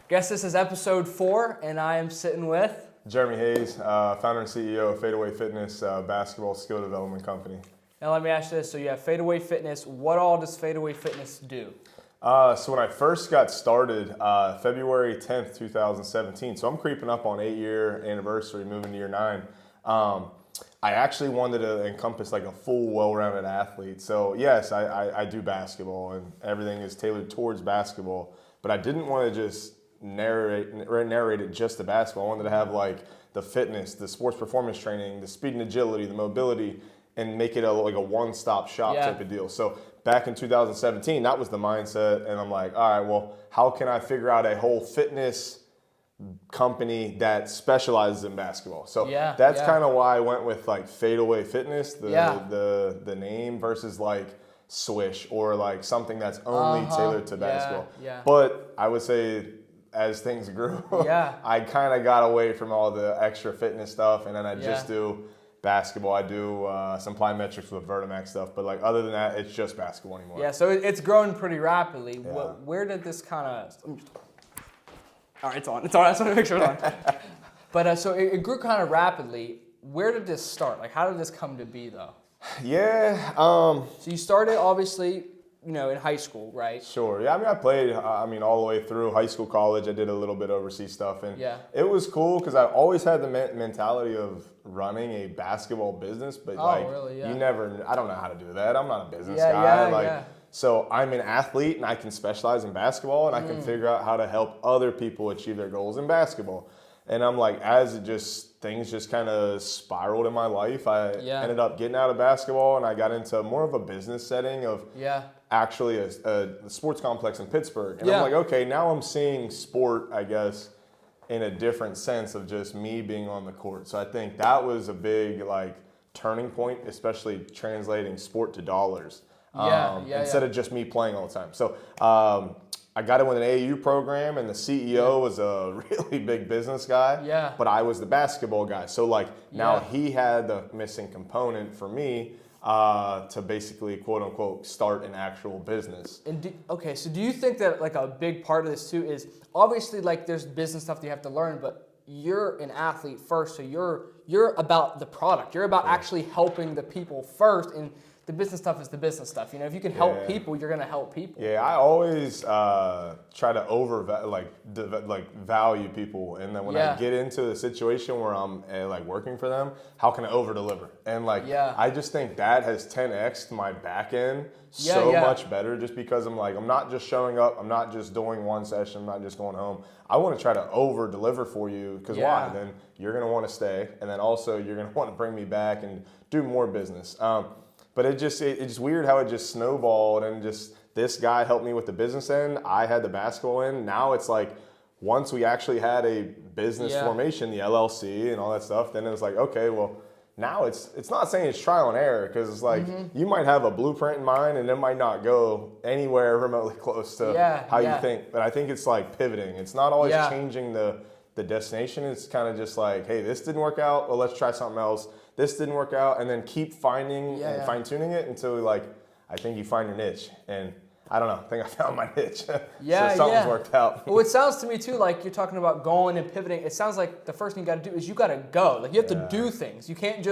Guess this is episode 4, and I am sitting with Jeremy Hayes, founder and CEO of Fadeaway Fitness, basketball skill development company. Now let me ask you this. So you have Fadeaway Fitness. What all does Fadeaway Fitness do? So when I first got started, February 10th, 2017, so I'm creeping up on 8-year anniversary, moving to year 9. I actually wanted to encompass like a full, well-rounded athlete. So yes, I do basketball and everything is tailored towards basketball, but I didn't want to just narrate it just to basketball. I wanted to have like the fitness, the sports performance training, the speed and agility, the mobility, and make it like a one-stop shop type of deal. So back in 2017, that was the mindset, and I'm like, all right, well, how can I figure out a whole fitness company that specializes in basketball? So that's kind of why I went with like Fadeaway Fitness, the name, versus like Swish or like something that's only tailored to basketball. But I would say as things grew, I kind of got away from all the extra fitness stuff, and then I just do basketball. I do some plyometrics with Vertimax stuff, but like other than that, it's just basketball anymore. Yeah, so it's grown pretty rapidly. Where did this kind of... All right, it's on. I just want to make sure it's on. But so it grew kind of rapidly. Where did this start? Like, how did this come to be, though? So you started, obviously, in high school, right? Sure. Yeah, I mean, I played, all the way through high school, college. I did a little bit overseas stuff, and it was cool because I always had the mentality of running a basketball business, but you never, I don't know how to do that. I'm not a business guy. So I'm an athlete, and I can specialize in basketball, and I can figure out how to help other people achieve their goals in basketball. And I'm like, as things just kind of spiraled in my life, I ended up getting out of basketball, and I got into more of a business setting of actually a sports complex in Pittsburgh. And I'm like, okay, now I'm seeing sport, I guess, in a different sense of just me being on the court. So I think that was a big turning point, especially translating sport to dollars. Instead of just me playing all the time. So I got in with an AAU program, and the CEO was a really big business guy, but I was the basketball guy. So now he had the missing component for me to basically, quote unquote, start an actual business. And so do you think that a big part of this too is obviously there's business stuff that you have to learn, but you're an athlete first, so you're about the product. You're about actually helping the people first, and the business stuff is the business stuff. If you can help people, you're gonna help people. Yeah, I always try to value people, and then when I get into a situation where I'm working for them, how can I over deliver? And I just think that has 10x'd my back end much better, just because I'm not just showing up, I'm not just doing one session, I'm not just going home. I want to try to over deliver for you, because why? Then you're gonna want to stay, and then also you're gonna want to bring me back and do more business. But it's just weird how it just snowballed, and just this guy helped me with the business end. I had the basketball end. Now it's once we actually had a business formation, the LLC and all that stuff, then it was okay, well, now it's not saying it's trial and error, because it's you might have a blueprint in mind, and it might not go anywhere remotely close to how you think. But I think it's pivoting. It's not always changing the destination. It's kind of just hey, this didn't work out. Well, let's try something else. This didn't work out, and then keep finding and fine-tuning it until I think you find your niche. And I don't know, I think I found my niche. So something's worked out. Well, it sounds to me too you're talking about going and pivoting. It sounds like the first thing you got to do is you got to go. You have to do things. You can't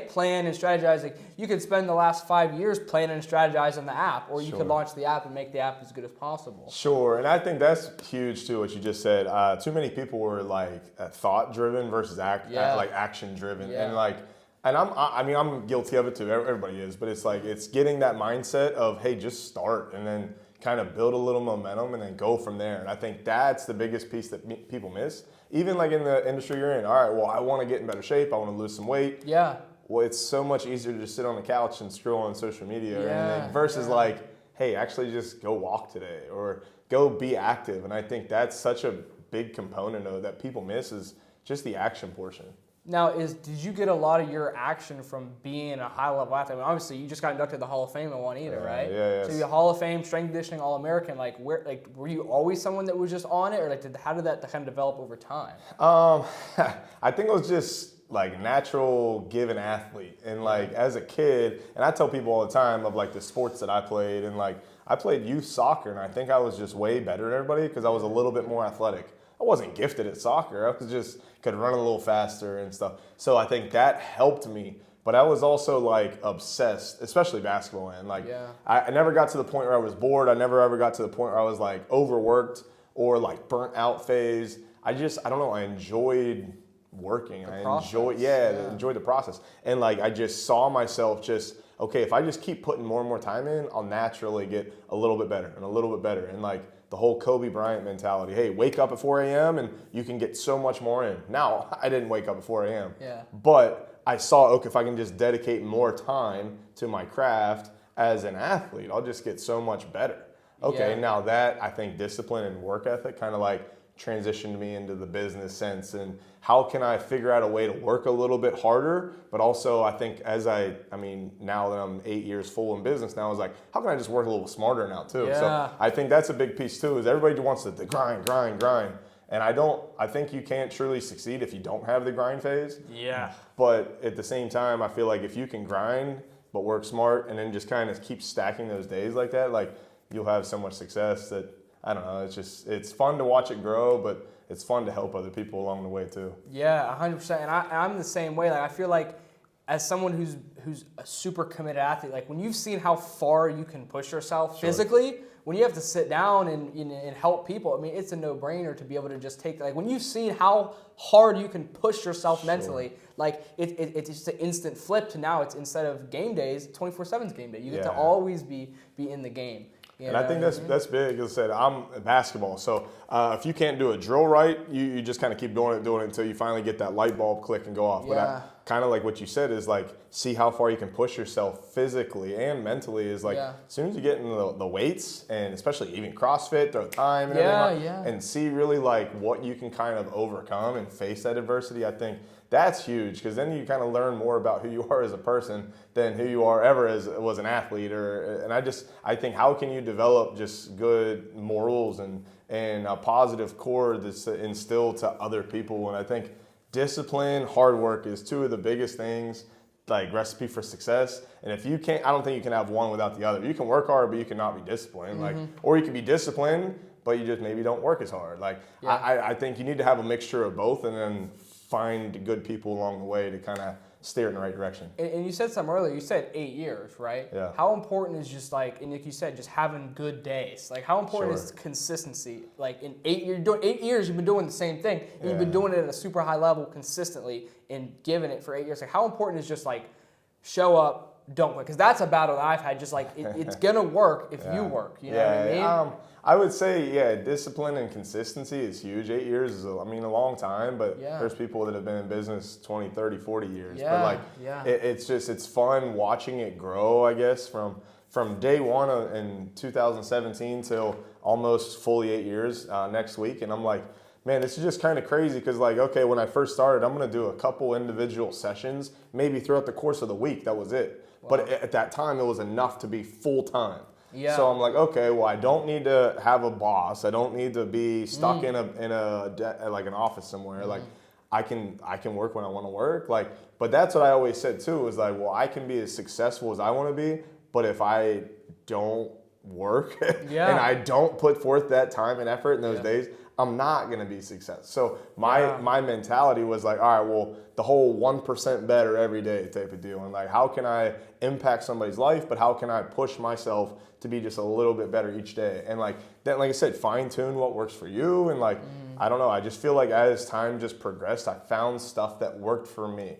plan and strategize. You could spend the last 5 years planning and strategizing the app, or you could launch the app and make the app as good as possible. Sure, and I think that's huge too, what you just said. Too many people were thought-driven versus action-driven, and I'm guilty of it too. Everybody is, but it's getting that mindset of, hey, just start, and then kind of build a little momentum, and then go from there. And I think that's the biggest piece that people miss. Even in the industry you're in. All right, well, I want to get in better shape. I want to lose some weight. Yeah. Well, it's so much easier to just sit on the couch and scroll on social media or anything versus hey, actually just go walk today or go be active. And I think that's such a big component of that people miss, is just the action portion. Now, did you get a lot of your action from being a high-level athlete? I mean, obviously, you just got inducted to the Hall of Fame in Juanita, right? Yeah. So you're Hall of Fame, strength conditioning, All-American. Were you always someone that was just on it, or how did that kind of develop over time? I think it was just natural given athlete, and as a kid, and I tell people all the time of the sports that I played, and I played youth soccer, and I think I was just way better than everybody because I was a little bit more athletic. I wasn't gifted at soccer. I was just could run a little faster and stuff. So I think that helped me. But I was also like obsessed, especially basketball. And like, I never got to the point where I was bored. I never ever got to the point where I was like overworked or like burnt out phase. I don't know. I enjoyed working. Enjoyed the process. And like, I just saw myself okay, if I just keep putting more and more time in, I'll naturally get a little bit better and a little bit better. And like the whole Kobe Bryant mentality, hey, wake up at 4 a.m. and you can get so much more in. Now, I didn't wake up at 4 a.m. But I saw, okay, if I can just dedicate more time to my craft as an athlete, I'll just get so much better. Okay, now that, I think discipline and work ethic kind of like transitioned me into the business sense, and how can I figure out a way to work a little bit harder, but also I think now that I'm 8 years full in business now, I was like, how can I just work a little smarter now too? So I think that's a big piece too, is everybody wants to grind. And I think you can't truly succeed if you don't have the grind phase. Yeah. But at the same time, I feel like if you can grind, but work smart, and then just kind of keep stacking those days like that, like you'll have so much success that, I don't know, it's fun to watch it grow, but it's fun to help other people along the way too. Yeah, 100%. And I'm the same way. Like I feel like as someone who's a super committed athlete, like when you've seen how far you can push yourself physically, when you have to sit down and help people, I mean, it's a no-brainer to be able to just take, like when you've seen how hard you can push yourself mentally, like it's just an instant flip to now it's, instead of game days, 24/7's game day. You get to always be in the game. And I think that's big. As I said, I'm a basketball. So if you can't do a drill right, you just kind of keep doing it until you finally get that light bulb click and go off. But kind of like what you said is like, see how far you can push yourself physically and mentally is like, as soon as you get into the weights, and especially even CrossFit, throw time and everything, and see really like what you can kind of overcome and face that adversity, I think that's huge, because then you kind of learn more about who you are as a person than who you are ever was an athlete. And I think how can you develop just good morals and a positive core that's instilled to other people. And I think discipline, hard work is two of the biggest things, like recipe for success. And if you can't, I don't think you can have one without the other. You can work hard, but you cannot be disciplined. Like, or you can be disciplined, but you just maybe don't work as hard. Like, I think you need to have a mixture of both, and then find good people along the way to kind of steer in the right direction. And you said something earlier. You said 8 years, right? Yeah. How important is just like, and like you said, just having good days? Like, how important is consistency? Like, in 8 years, 8 years, you've been doing the same thing. And you've been doing it at a super high level consistently and giving it for 8 years. Like, how important is just like show up, don't quit? Because that's a battle that I've had. Just like it's gonna work if you work. You know what I mean? I would say, discipline and consistency is huge. 8 years is, a long time, but there's people that have been in business 20, 30, 40 years. But like, it's fun watching it grow, I guess, from day one in 2017 till almost fully 8 years next week. And I'm like, man, this is just kind of crazy, because like, okay, when I first started, I'm going to do a couple individual sessions, maybe throughout the course of the week. That was it. Wow. But at that time, it was enough to be full time. Yeah. So I'm like, okay, well, I don't need to have a boss. I don't need to be stuck in like an office somewhere. Like, I can work when I want to work. Like, but that's what I always said too, is like, well, I can be as successful as I want to be, but if I don't work and I don't put forth that time and effort in those days, I'm not going to be successful. So my mentality was like, all right, well, the whole 1% better every day type of deal. And like, how can I impact somebody's life, but how can I push myself to be just a little bit better each day? And like that, like I said, fine tune what works for you. And like, I don't know, I just feel like as time just progressed, I found stuff that worked for me.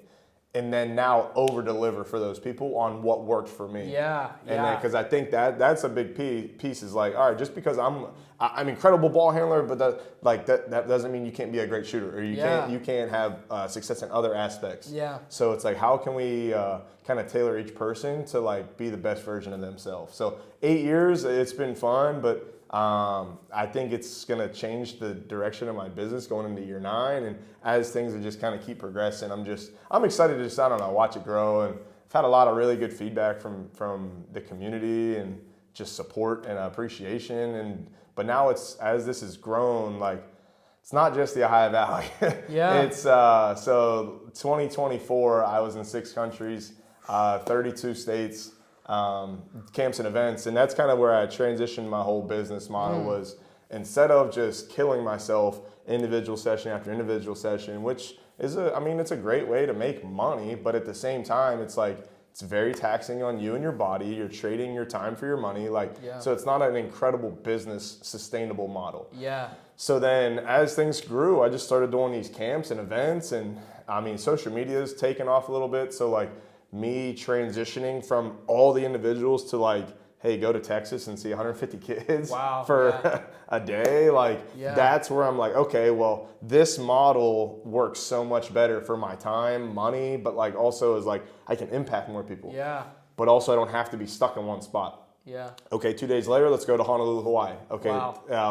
And then now over deliver for those people on what worked for me. And then, because I think that's a big piece is like, all right, just because I'm incredible ball handler, but that doesn't mean you can't be a great shooter, or you can't have success in other aspects. So it's like, how can we kind of tailor each person to like be the best version of themselves? So 8 years, it's been fun, but I think it's going to change the direction of my business going into year 9. And as things just kind of keep progressing, I'm excited to just, I don't know, watch it grow. And I've had a lot of really good feedback from the community and just support and appreciation. But now as this has grown, like, it's not just the Ohio Valley. It's, so 2024, I was in 6 countries, 32 states. camps and events. And that's kind of where I transitioned my whole business model was instead of just killing myself individual session after individual session, which is it's a great way to make money, but at the same time, it's like, it's very taxing on you and your body. You're trading your time for your money. So it's not an incredible business sustainable model. Yeah. So then as things grew, I just started doing these camps and events, and social media has taken off a little bit. So like me transitioning from all the individuals to like, hey, go to Texas and see 150 kids for a day. That's where I'm like, okay, well, this model works so much better for my time, money, but like also is like I can impact more people. Yeah. But also I don't have to be stuck in one spot. Yeah. Okay, 2 days later, let's go to Honolulu, Hawaii. Okay,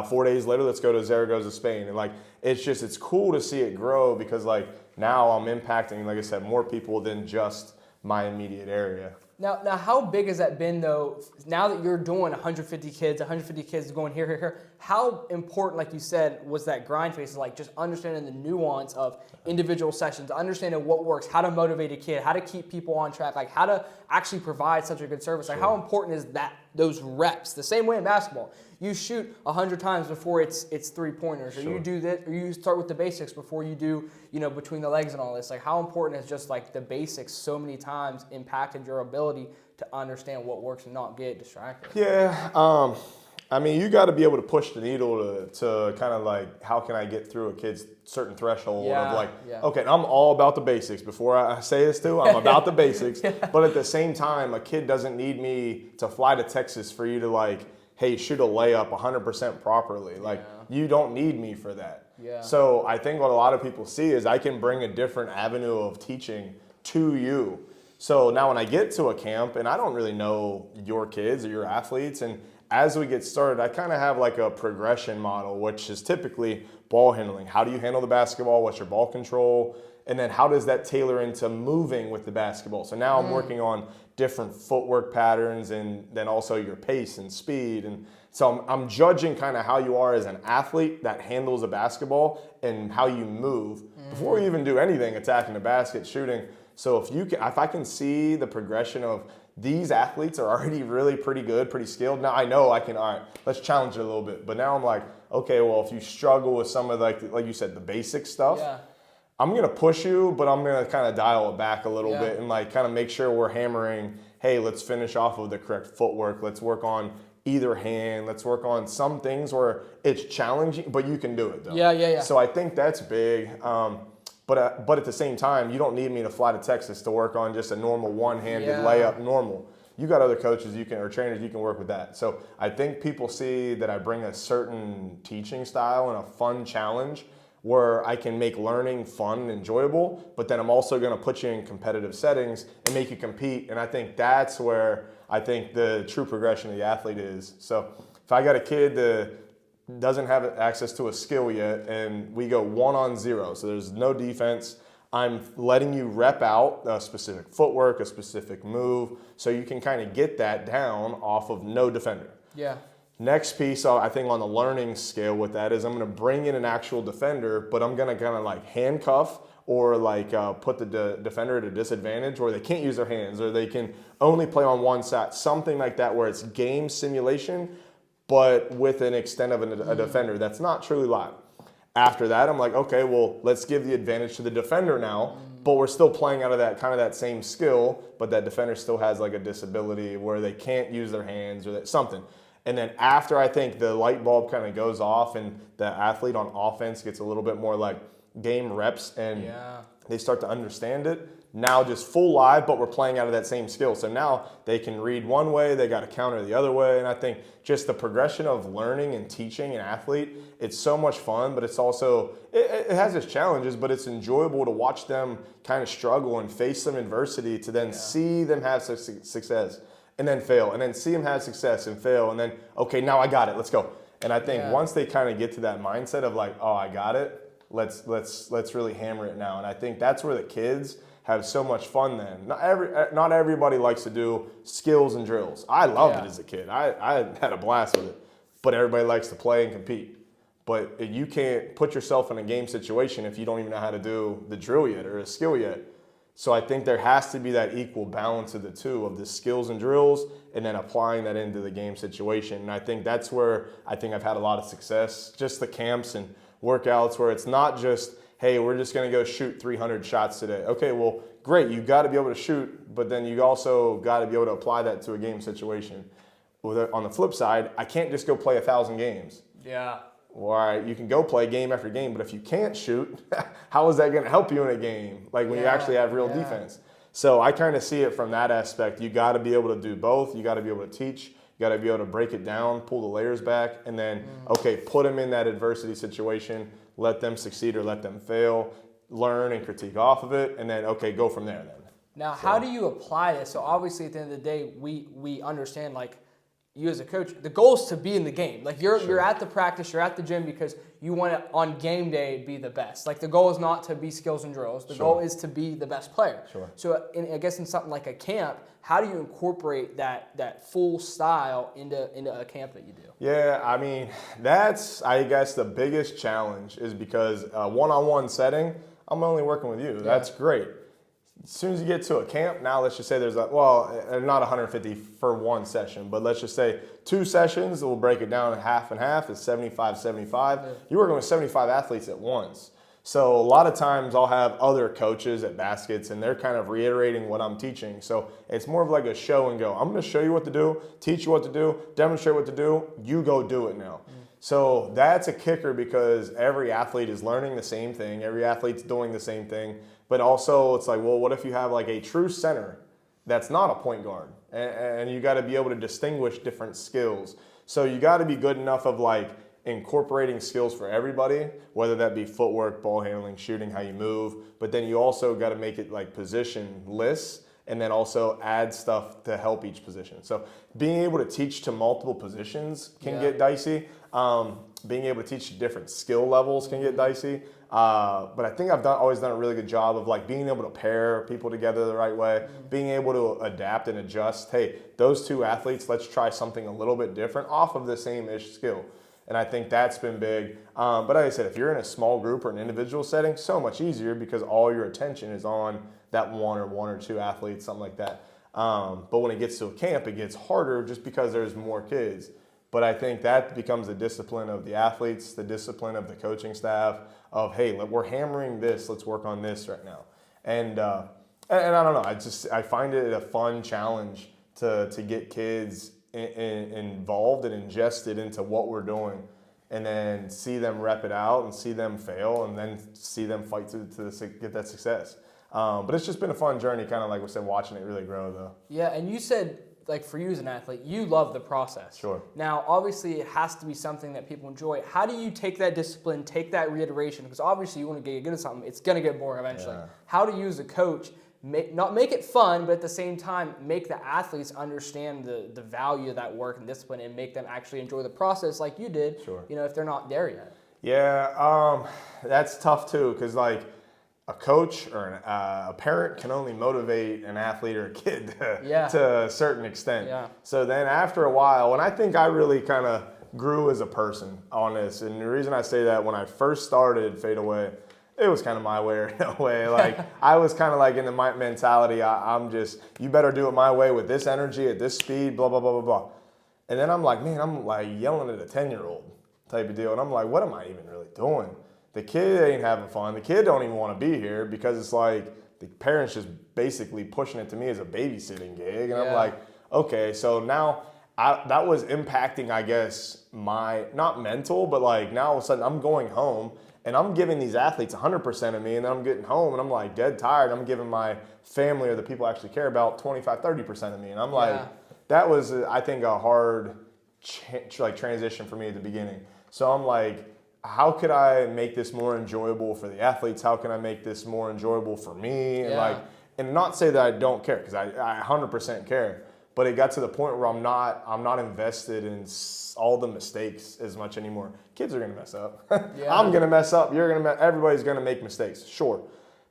4 days later, let's go to Zaragoza, Spain. And like, it's cool to see it grow because like now I'm impacting, like I said, more people than just my immediate area. Now, how big has that been, though, now that you're doing 150 kids going here, how important, like you said, was that grind phase, like just understanding the nuance of individual sessions, understanding what works, how to motivate a kid, how to keep people on track, like how to actually provide such a good service. Like how important is that, those reps? The same way in basketball. You shoot 100 times before it's 3-pointers, or you do this, or you start with the basics before you do, between the legs and all this. Like how important is just like the basics so many times impacted your ability to understand what works and not get distracted? Yeah, you got to be able to push the needle to kind of like, how can I get through a kid's certain threshold of like, okay, I'm all about the basics. Before I say this too, I'm about the basics. But at the same time, a kid doesn't need me to fly to Texas for you to like, hey, shoot a layup 100% properly. Like, you don't need me for that. Yeah. So I think what a lot of people see is I can bring a different avenue of teaching to you. So now when I get to a camp and I don't really know your kids or your athletes, and as we get started, I kind of have like a progression model, which is typically ball handling. How do you handle the basketball? What's your ball control? And then how does that tailor into moving with the basketball? So now I'm working on different footwork patterns and then also your pace and speed. And so I'm judging kind of how you are as an athlete that handles a basketball and how you move before you even do anything, attacking the basket, shooting. So if I can see the progression of these athletes are already really pretty good, pretty skilled. Now I know I can, all right, let's challenge it a little bit. But now I'm like, okay, well, if you struggle with some of like you said, the basic stuff, I'm going to push you, but I'm going to kind of dial it back a little bit and like kind of make sure we're hammering, hey, let's finish off with the correct footwork. Let's work on either hand. Let's work on some things where it's challenging, but you can do it though. Yeah. So I think that's big. But at the same time, you don't need me to fly to Texas to work on just a normal one-handed layup normal. You got other coaches or trainers you can work with that. So I think people see that I bring a certain teaching style and a fun challenge where I can make learning fun and enjoyable, but then I'm also going to put you in competitive settings and make you compete. And I think that's where I think the true progression of the athlete is. So if I got a kid that doesn't have access to a skill yet and we go 1-on-0, so there's no defense, I'm letting you rep out a specific footwork, a specific move, so you can kind of get that down off of no defender. Yeah. Next piece, I think on the learning scale with that is I'm going to bring in an actual defender, but I'm going to kind of like handcuff or like put the defender at a disadvantage where they can't use their hands or they can only play on one side, something like that where it's game simulation, but with an extent of a defender that's not truly live. After that, I'm like, okay, well, let's give the advantage to the defender now, but we're still playing out of that kind of that same skill, but that defender still has like a disability where they can't use their hands or something. And then after I think the light bulb kind of goes off and the athlete on offense gets a little bit more like game reps and they start to understand it, now just full live, but we're playing out of that same skill. So now they can read one way, they got to counter the other way. And I think just the progression of learning and teaching an athlete, it's so much fun, but it's also, it has its challenges, but it's enjoyable to watch them kind of struggle and face some adversity to then see them have success and then fail, and then see them have success and fail, and then, okay, now I got it, let's go. And I think once they kind of get to that mindset of like, oh, I got it, let's really hammer it now. And I think that's where the kids have so much fun then. Not everybody likes to do skills and drills. I loved it as a kid. I had a blast with it. But everybody likes to play and compete. But you can't put yourself in a game situation if you don't even know how to do the drill yet or a skill yet. So I think there has to be that equal balance of the two, of the skills and drills, and then applying that into the game situation. And I think that's where I think I've had a lot of success. Just the camps and workouts where it's not just, hey, we're just going to go shoot 300 shots today. Okay, well, great. You got to be able to shoot, but then you also got to be able to apply that to a game situation. On the flip side, I can't just go play 1,000 games. Yeah. All right, you can go play game after game, but if you can't shoot, how is that going to help you in a game? Like when you actually have real defense. So I kind of see it from that aspect. You got to be able to do both. You got to be able to teach. You got to be able to break it down, pull the layers back, and then, okay, put them in that adversity situation, let them succeed or let them fail, learn and critique off of it, and then, okay, go from there then. Now, how do you apply this? So obviously at the end of the day, we understand, like, you as a coach, the goal is to be in the game. Like you're at the practice, you're at the gym because you want to, on game day, be the best. Like the goal is not to be skills and drills. The goal is to be the best player. So I guess in something like a camp, how do you incorporate that full style into a camp that you do? Yeah, I mean, that's, I guess, the biggest challenge is because one-on-one setting, I'm only working with you. Yeah. That's great. As soon as you get to a camp, now let's just say there's not 150 for one session, but let's just say 2 sessions, we'll break it down half and half, it's 75-75. Yeah. You're working with 75 athletes at once. So a lot of times I'll have other coaches at baskets and they're kind of reiterating what I'm teaching. So it's more of like a show and go. I'm going to show you what to do, teach you what to do, demonstrate what to do, you go do it now. So that's a kicker because every athlete is learning the same thing. Every athlete's doing the same thing. But also it's like, well, what if you have like a true center that's not a point guard? And you got to be able to distinguish different skills. So you got to be good enough of like incorporating skills for everybody, whether that be footwork, ball handling, shooting, how you move. But then you also got to make it like positionless and then also add stuff to help each position. So being able to teach to multiple positions can get dicey. Being able to teach different skill levels can get dicey. But I think I've always done a really good job of like being able to pair people together the right way, being able to adapt and adjust. Hey, those 2 athletes, let's try something a little bit different off of the same-ish skill. And I think that's been big. But like I said, if you're in a small group or an individual setting, so much easier because all your attention is on that one or 2 athletes, something like that. But when it gets to a camp, it gets harder just because there's more kids. But I think that becomes the discipline of the athletes, the discipline of the coaching staff of, hey, we're hammering this, let's work on this right now. And I don't know, I find it a fun challenge to get kids involved and ingested into what we're doing and then see them rep it out and see them fail and then see them fight to get that success. But it's just been a fun journey, kind of like we said, watching it really grow though. Yeah, and you said, like for you as an athlete, you love the process. Sure. Now, obviously, it has to be something that people enjoy. How do you take that discipline, take that reiteration? Because obviously, you want to get good at something, it's going to get boring eventually. Yeah. How do you as a coach not make it fun, but at the same time, make the athletes understand the value of that work and discipline and make them actually enjoy the process like you did, if they're not there yet? Yeah, that's tough too, because like, a coach or a parent can only motivate an athlete or a kid to a certain extent. Yeah. So then after a while, and I think I really kind of grew as a person on this. And the reason I say that, when I first started Fadeaway, it was kind of my way or no way. Like I was kind of like in the my mentality, I'm just, you better do it my way with this energy at this speed, blah, blah, blah, blah, blah. And then I'm like, man, I'm like yelling at a 10-year-old type of deal. And I'm like, what am I even really doing? The kid ain't having fun. The kid don't even want to be here because it's like the parents just basically pushing it to me as a babysitting gig. And I'm like, okay, so now that was impacting, I guess, my, not mental, but like now all of a sudden I'm going home and I'm giving these athletes 100% of me, and then I'm getting home and I'm like dead tired. I'm giving my family or the people I actually care about 25-30% of me. And I'm like, that was, I think, a hard transition for me at the beginning. So I'm like, how could I make this more enjoyable for the athletes? How can I make this more enjoyable for me? And and not say that I don't care, because I 100% care. But it got to the point where I'm not invested in all the mistakes as much anymore. Kids are gonna mess up. I'm gonna mess up. You're gonna everybody's gonna make mistakes, sure.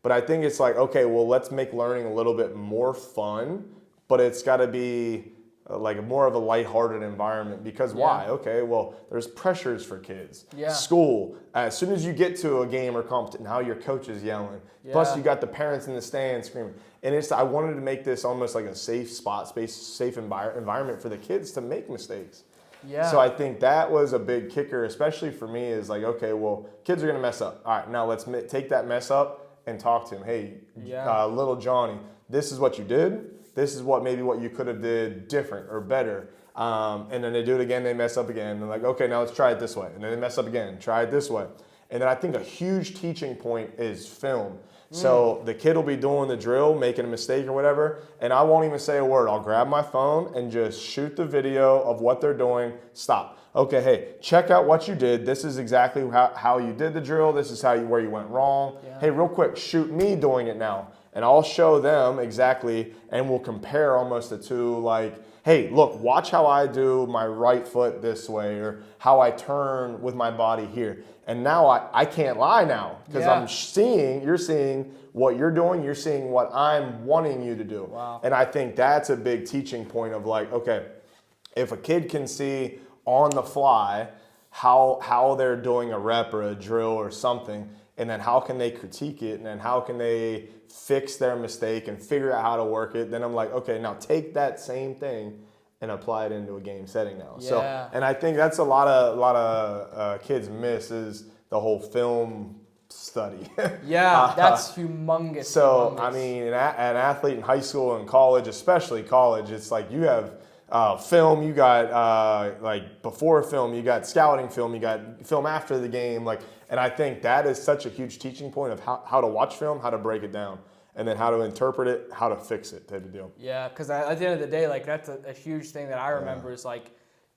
But I think it's like, okay, well, let's make learning a little bit more fun. But it's got to be like more of a lighthearted environment. Because why? Okay, well, there's pressures for kids. Yeah. School. As soon as you get to a game or competition, now your coach is yelling. Yeah. Plus, you got the parents in the stands screaming. And I wanted to make this almost like a safe safe environment for the kids to make mistakes. Yeah. So I think that was a big kicker, especially for me, is like, okay, well, kids are going to mess up. All right, now let's take that mess up and talk to him. Hey, little Johnny, this is what you did. This is what you could have did different or better. And then they do it again, they mess up again. They're like, okay, now let's try it this way. And then they mess up again, try it this way. And then I think a huge teaching point is film. So the kid will be doing the drill, making a mistake or whatever, and I won't even say a word. I'll grab my phone and just shoot the video of what they're doing. Stop. Okay, hey, check out what you did. This is exactly how you did the drill. This is where you went wrong. Yeah. Hey, real quick, shoot me doing it now. And I'll show them exactly, and we'll compare almost the two, like, hey, look, watch how I do my right foot this way, or how I turn with my body here. And now I can't lie now, because you're seeing what you're doing, you're seeing what I'm wanting you to do. Wow. And I think that's a big teaching point of like, okay, if a kid can see on the fly how they're doing a rep or a drill or something, and then how can they critique it, and then how can they fix their mistake and figure out how to work it, then I'm like, okay, now take that same thing and apply it into a game setting now. Yeah. So, and I think that's a lot of kids miss is the whole film study. Yeah, that's humongous. So, humongous. I mean, an athlete in high school and college, especially college, it's like you have film, you got like before film, you got scouting film, you got film after the game, like, and I think that is such a huge teaching point of how to watch film, how to break it down, and then how to interpret it, how to fix it type of deal. Yeah, because at the end of the day, like that's a huge thing that I remember is like,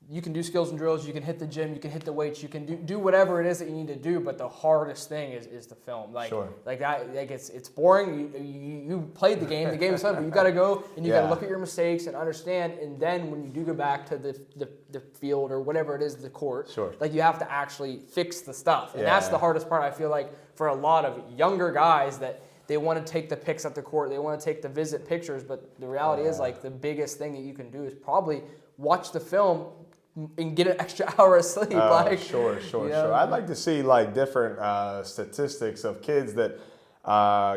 you can do skills and drills, you can hit the gym, you can hit the weights, you can do whatever it is that you need to do, but the hardest thing is the film. Like, like that, like it's boring. You played the game is fun, but you got to go and you got to look at your mistakes and understand. And then when you do go back to the field or whatever it is, the court, like you have to actually fix the stuff, and that's the hardest part. I feel like for a lot of younger guys that they want to take the pics at the court, they want to take the visit pictures, but the reality is like the biggest thing that you can do is probably watch the film and get an extra hour of sleep. Sure. I'd like to see like different statistics of kids that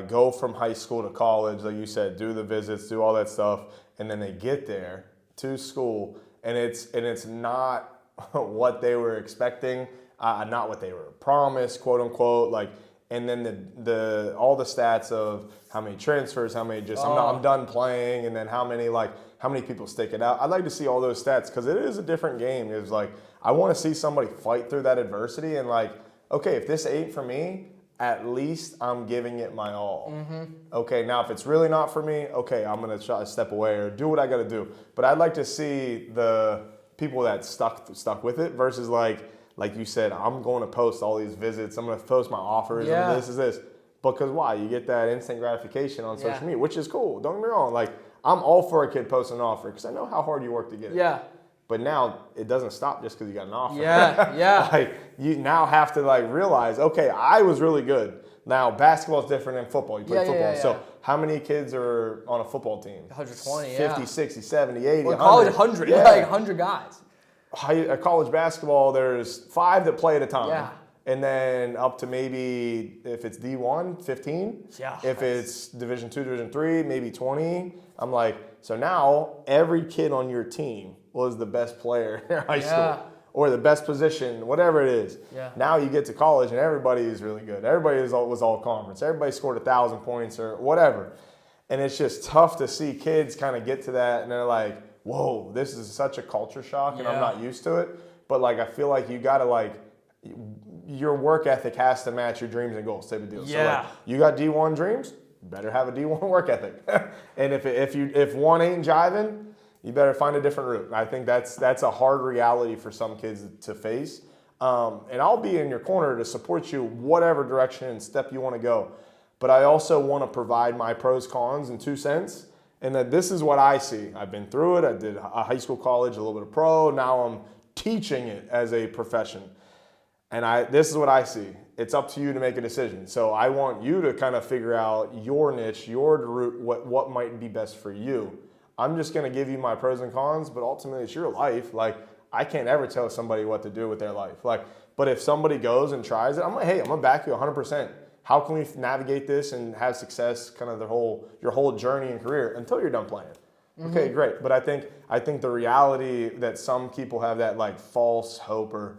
go from high school to college, like you said, do the visits, do all that stuff, and then they get there to school, and it's not what they were expecting, not what they were promised, quote unquote, like. And then the all the stats of how many transfers, how many I'm done playing, and then how many people stick it out. I'd like to see all those stats because it is a different game. It's like I want to see somebody fight through that adversity and like, okay, if this ain't for me, at least I'm giving it my all. Okay, now if it's really not for me, okay, I'm gonna try to step away or do what I got to do. But I'd like to see the people that stuck with it versus like you said, I'm going to post all these visits. I'm going to post my offers. And this is this. Because why? You get that instant gratification on social media, which is cool. Don't get me wrong. Like, I'm all for a kid posting an offer because I know how hard you work to get it. Yeah. But now it doesn't stop just because you got an offer. Yeah. Like, you now have to like realize, okay, I was really good. Now, basketball is different than football. You play football. So how many kids are on a football team? 120, 50, 60, 70, 80, well, college, 100. Like 100 guys. College basketball, there's 5 that play at a time. And then up to maybe, if it's D1, 15. If it's Division 2, Division 3, maybe 20. I'm like, so now every kid on your team was the best player in high school. Or the best position, whatever it is. Now you get to college and everybody is really good. Everybody was all conference. Everybody scored 1,000 points or whatever. And it's just tough to see kids kind of get to that and they're like, whoa, this is such a culture shock and I'm not used to it. But like, I feel like you gotta like, your work ethic has to match your dreams and goals type of deal. So like, you got D1 dreams, you better have a D1 work ethic. And if one ain't jiving, you better find a different route. I think that's a hard reality for some kids to face. And I'll be in your corner to support you whatever direction and step you want to go. But I also want to provide my pros, cons, and 2 cents. And that this is what I see. I've been through it. I did a high school, college, a little bit of pro. Now I'm teaching it as a profession. And this is what I see. It's up to you to make a decision. So I want you to kind of figure out your niche, your route, what might be best for you. I'm just going to give you my pros and cons, but ultimately it's your life. Like, I can't ever tell somebody what to do with their life. Like, but if somebody goes and tries it, I'm like, hey, I'm going to back you 100%. How can we navigate this and have success kind of your whole journey and career until you're done playing? Okay, great. But I think the reality that some people have that like false hope, or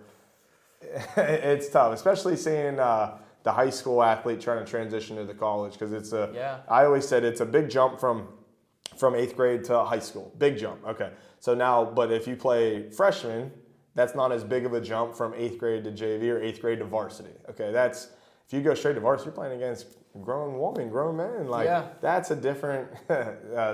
it's tough, especially seeing the high school athlete trying to transition to the college, because I always said it's a big jump from 8th grade to high school. Big jump. Okay. So now, but if you play freshman, that's not as big of a jump from 8th grade to JV or 8th grade to varsity. Okay. If you go straight to varsity, you're playing against grown men. Like, that's a different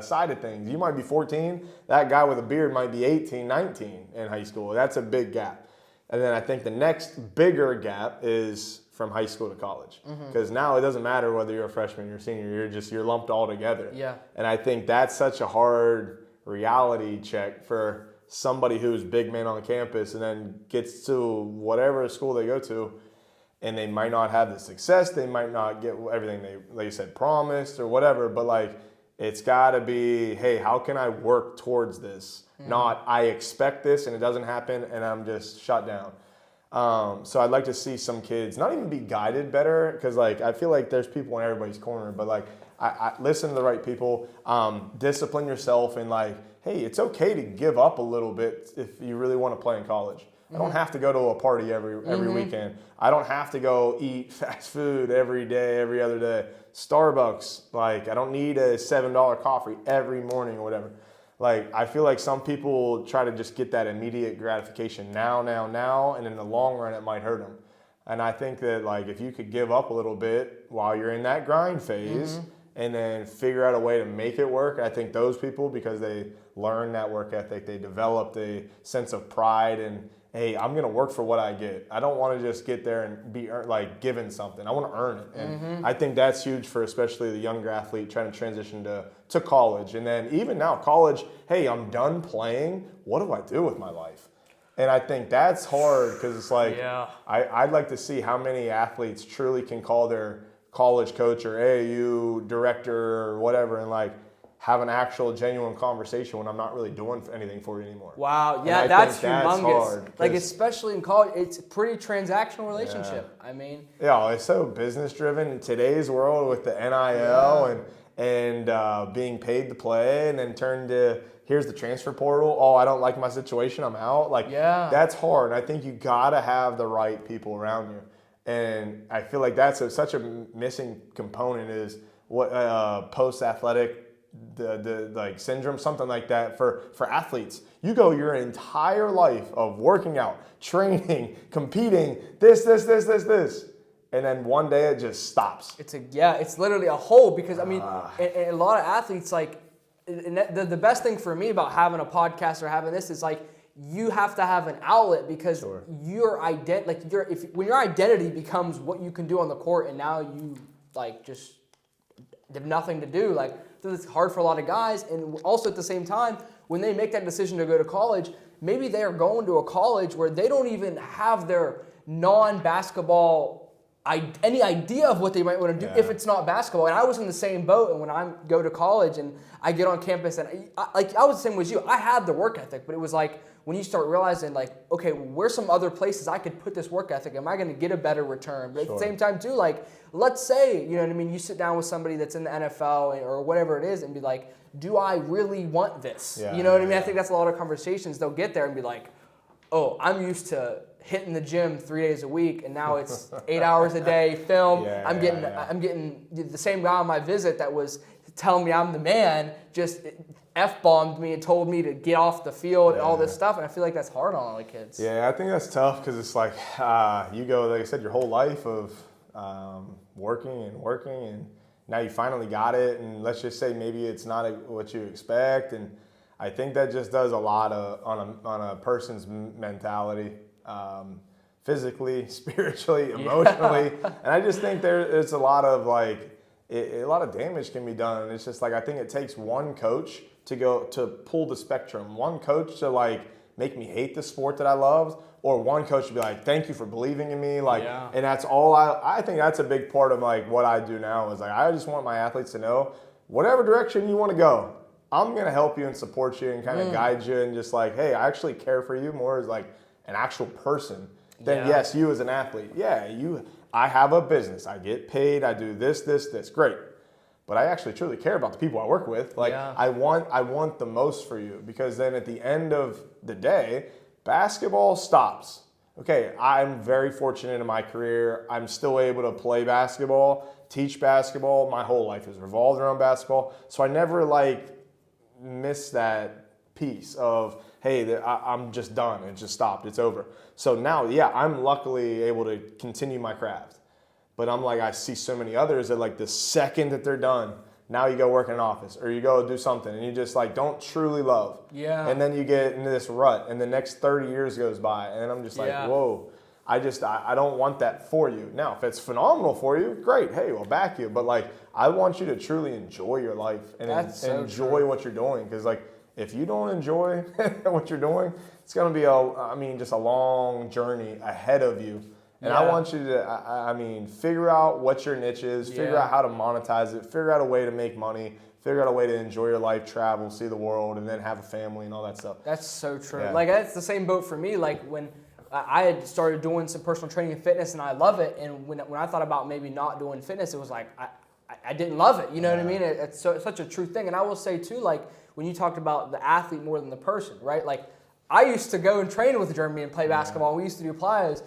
side of things. You might be 14. That guy with a beard might be 18, 19 in high school. That's a big gap. And then I think the next bigger gap is from high school to college. Because now it doesn't matter whether you're a freshman or a senior. You're lumped all together. Yeah. And I think that's such a hard reality check for somebody who's big man on campus and then gets to whatever school they go to, and they might not have the success, they might not get everything they, like you said, promised or whatever, but like, it's got to be, hey, how can I work towards this? Not, I expect this and it doesn't happen and I'm just shut down. So I'd like to see some kids not even be guided better, because like, I feel like there's people in everybody's corner, but like, I listen to the right people, discipline yourself, and like, hey, it's okay to give up a little bit if you really want to play in college. I don't have to go to a party every weekend. I don't have to go eat fast food every day, every other day. Starbucks, like, I don't need a $7 coffee every morning or whatever. Like, I feel like some people try to just get that immediate gratification now, and in the long run it might hurt them. And I think that, like, if you could give up a little bit while you're in that grind phase and then figure out a way to make it work, I think those people, because they learn that work ethic, they developed a sense of pride and, hey, I'm going to work for what I get. I don't want to just get there and be like given something. I want to earn it. And I think that's huge for especially the younger athlete trying to transition to college. And then even now, college, hey, I'm done playing. What do I do with my life? And I think that's hard, because it's like, I'd like to see how many athletes truly can call their college coach or AAU director or whatever and like have an actual genuine conversation when I'm not really doing anything for you anymore. Wow, yeah, that's humongous. Like, especially in college, it's a pretty transactional relationship. I mean, it's so business driven in today's world with the NIL and being paid to play, and then turn to, here's the transfer portal. Oh, I don't like my situation, I'm out. Like, that's hard. I think you gotta have the right people around you. And I feel like that's such a missing component, is what post-athletic the like syndrome, something like that for athletes. You go your entire life of working out, training, competing, this, and then one day it just stops. It's literally a hole, because I mean, and a lot of athletes, like, and the best thing for me about having a podcast or having this is like, you have to have an outlet, because your when your identity becomes what you can do on the court, and now you like just have nothing to do, like, it's hard for a lot of guys. And also at the same time, when they make that decision to go to college, maybe they are going to a college where they don't even have their non-basketball any idea of what they might want to do if it's not basketball. And I was in the same boat. And when I go to college and I get on campus, and I was the same as you. I had the work ethic, but it was like, when you start realizing, like, okay, where's some other places I could put this work ethic? Am I going to get a better return? But at the same time, too, like, let's say, you know what I mean, you sit down with somebody that's in the NFL or whatever it is and be like, do I really want this? You know what I mean? I think that's a lot of conversations. They'll get there and be like, oh, I'm used to hitting the gym 3 days a week, and now it's 8 hours a day, film. I'm getting the same guy on my visit that was telling me I'm the man just F-bombed me and told me to get off the field and all this stuff. And I feel like that's hard on all the kids. Yeah, I think that's tough, because it's like you go, like I said, your whole life of working, and now you finally got it. And let's just say maybe it's not what you expect. And I think that just does a lot on a person's mentality, physically, spiritually, emotionally. And I just think there's a lot of a lot of damage can be done. And it's just like, I think it takes one coach to pull the spectrum. One coach to like make me hate the sport that I loved, or one coach to be like, thank you for believing in me. And that's all I think that's a big part of like what I do now is like, I just want my athletes to know, whatever direction you want to go, I'm going to help you and support you and kind of guide you and just like, hey, I actually care for you more as like an actual person than yes, you as an athlete. Yeah, I have a business. I get paid. I do this. Great. But I actually truly care about the people I work with. Like I want the most for you, because then at the end of the day, basketball stops. Okay, I'm very fortunate in my career. I'm still able to play basketball, teach basketball. My whole life is revolved around basketball. So I never like miss that piece of, hey, I'm just done. It just stopped. It's over. So now, I'm luckily able to continue my craft. But I'm like, I see so many others that like the second that they're done, now you go work in an office or you go do something and you just like don't truly love. Yeah. And then you get into this rut and the next 30 years goes by and I'm just like, whoa, I don't want that for you. Now, if it's phenomenal for you, great. Hey, we'll back you. But like, I want you to truly enjoy your life and enjoy what you're doing. Because like, if you don't enjoy what you're doing, it's going to be just a long journey ahead of you. And I want you to, figure out what your niche is, figure out how to monetize it, figure out a way to make money, figure out a way to enjoy your life, travel, see the world, and then have a family and all that stuff. That's so true. Yeah. Like, that's the same boat for me. Like, when I had started doing some personal training and fitness, and I love it. And when I thought about maybe not doing fitness, it was like, I didn't love it. You know what I mean? It's such a true thing. And I will say, too, like, when you talked about the athlete more than the person, right? Like, I used to go and train with Jeremy and play basketball. We used to do plyos.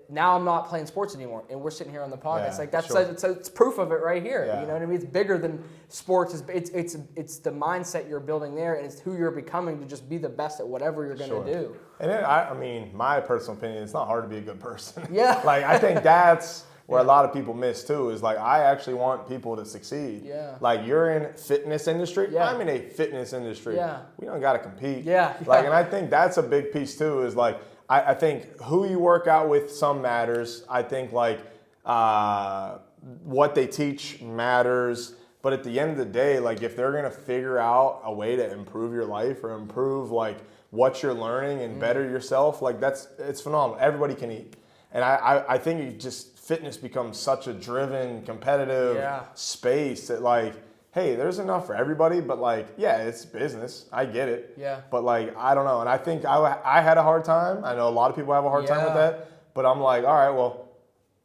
Now I'm not playing sports anymore, and we're sitting here on the podcast. Like that's it's proof of it right here. You know what I mean? It's bigger than sports. It's the mindset you're building there, and it's who you're becoming to just be the best at whatever you're going to do. And then, my personal opinion, it's not hard to be a good person. Yeah. Like I think that's where a lot of people miss too. Is like I actually want people to succeed. Yeah. Like you're in fitness industry. Yeah. I'm in a fitness industry. Yeah. We don't got to compete. Yeah. Like, and I think that's a big piece too. Is like. I think who you work out with, some matters. I think like what they teach matters. But at the end of the day, like if they're gonna figure out a way to improve your life or improve like what you're learning and better yourself, like it's phenomenal. Everybody can eat, and I think fitness becomes such a driven, competitive space that like. Hey, there's enough for everybody, but like, it's business. I get it. Yeah. But like, I don't know. And I think I had a hard time. I know a lot of people have a hard time with that. But I'm like, all right, well,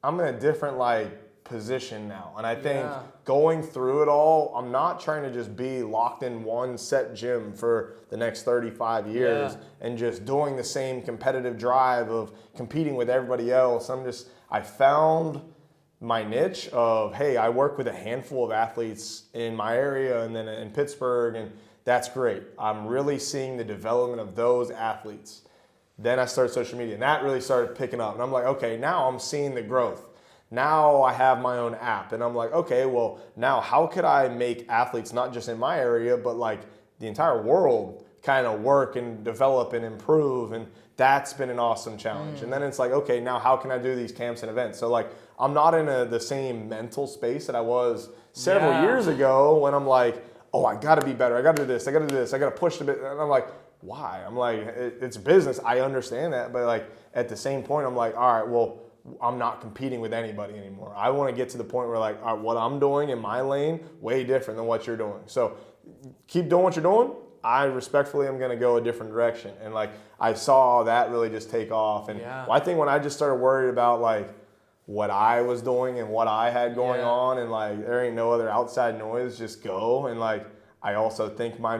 I'm in a different like position now. And I think going through it all, I'm not trying to just be locked in one set gym for the next 35 years and just doing the same competitive drive of competing with everybody else. I found my niche of, hey, I work with a handful of athletes in my area and then in Pittsburgh, and that's great. I'm really seeing the development of those athletes. Then I started social media, and that really started picking up. And I'm like, okay, now I'm seeing the growth. Now I have my own app, and I'm like, okay, well, now how could I make athletes, not just in my area, but like the entire world kind of work and develop and improve? And that's been an awesome challenge. And then it's like, okay, now how can I do these camps and events? So like, I'm not in the same mental space that I was several years ago when I'm like, oh, I got to be better. I got to do this. I got to do this. I got to push a bit. And I'm like, why? I'm like, it's business. I understand that. But like at the same point, I'm like, all right, well, I'm not competing with anybody anymore. I want to get to the point where like, all right, what I'm doing in my lane, way different than what you're doing. So keep doing what you're doing. I respectfully am going to go a different direction. And like, I saw that really just take off. And I think when I just started worried about like, what I was doing and what I had going on, and like there ain't no other outside noise, just go. And like I also think my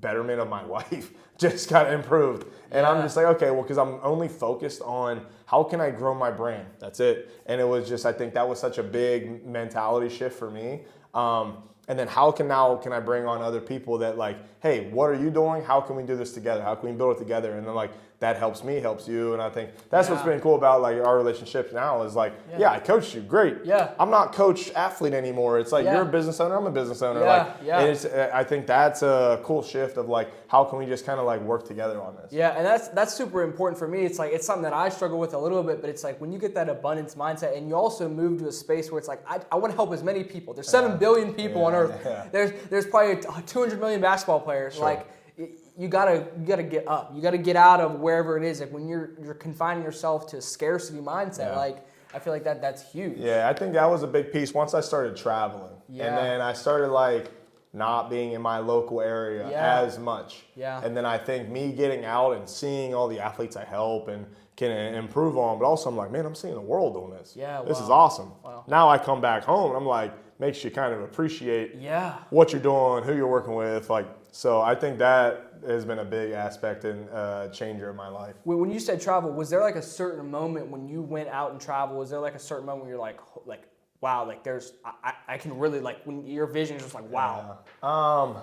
betterment of my life just got improved. And I'm just like, okay, well, because I'm only focused on how can I grow my brand. That's it. And it was just, I think that was such a big mentality shift for me. And then how can I bring on other people that like, hey, what are you doing? How can we do this together? How can we build it together? And then like, that helps me, helps you. And I think that's what's been cool about like our relationship now is like, I coached you, great. Yeah. I'm not coach athlete anymore. It's like you're a business owner, I'm a business owner. And I think that's a cool shift of like, how can we just kind of like work together on this? Yeah, and that's super important for me. It's like, it's something that I struggle with a little bit, but it's like when you get that abundance mindset and you also move to a space where it's like, I want to help as many people. There's 7 billion people on earth. Yeah. There's probably 200 million basketball players. Sure. Like, you gotta get up. You gotta get out of wherever it is. Like when you're confining yourself to a scarcity mindset, like I feel like that's huge. Yeah, I think that was a big piece once I started traveling. Yeah. And then I started like not being in my local area as much. Yeah. And then I think me getting out and seeing all the athletes I help and can improve on, but also I'm like, man, I'm seeing the world doing this. Yeah, this is awesome. Wow. Now I come back home and I'm like, makes you kind of appreciate what you're doing, who you're working with. Like, so I think that has been a big aspect and changer in my life. When you said travel, was there like a certain moment when you went out and traveled? Was there like a certain moment where you're like, wow, like there's, I can really like, when your vision is just like, wow. Yeah.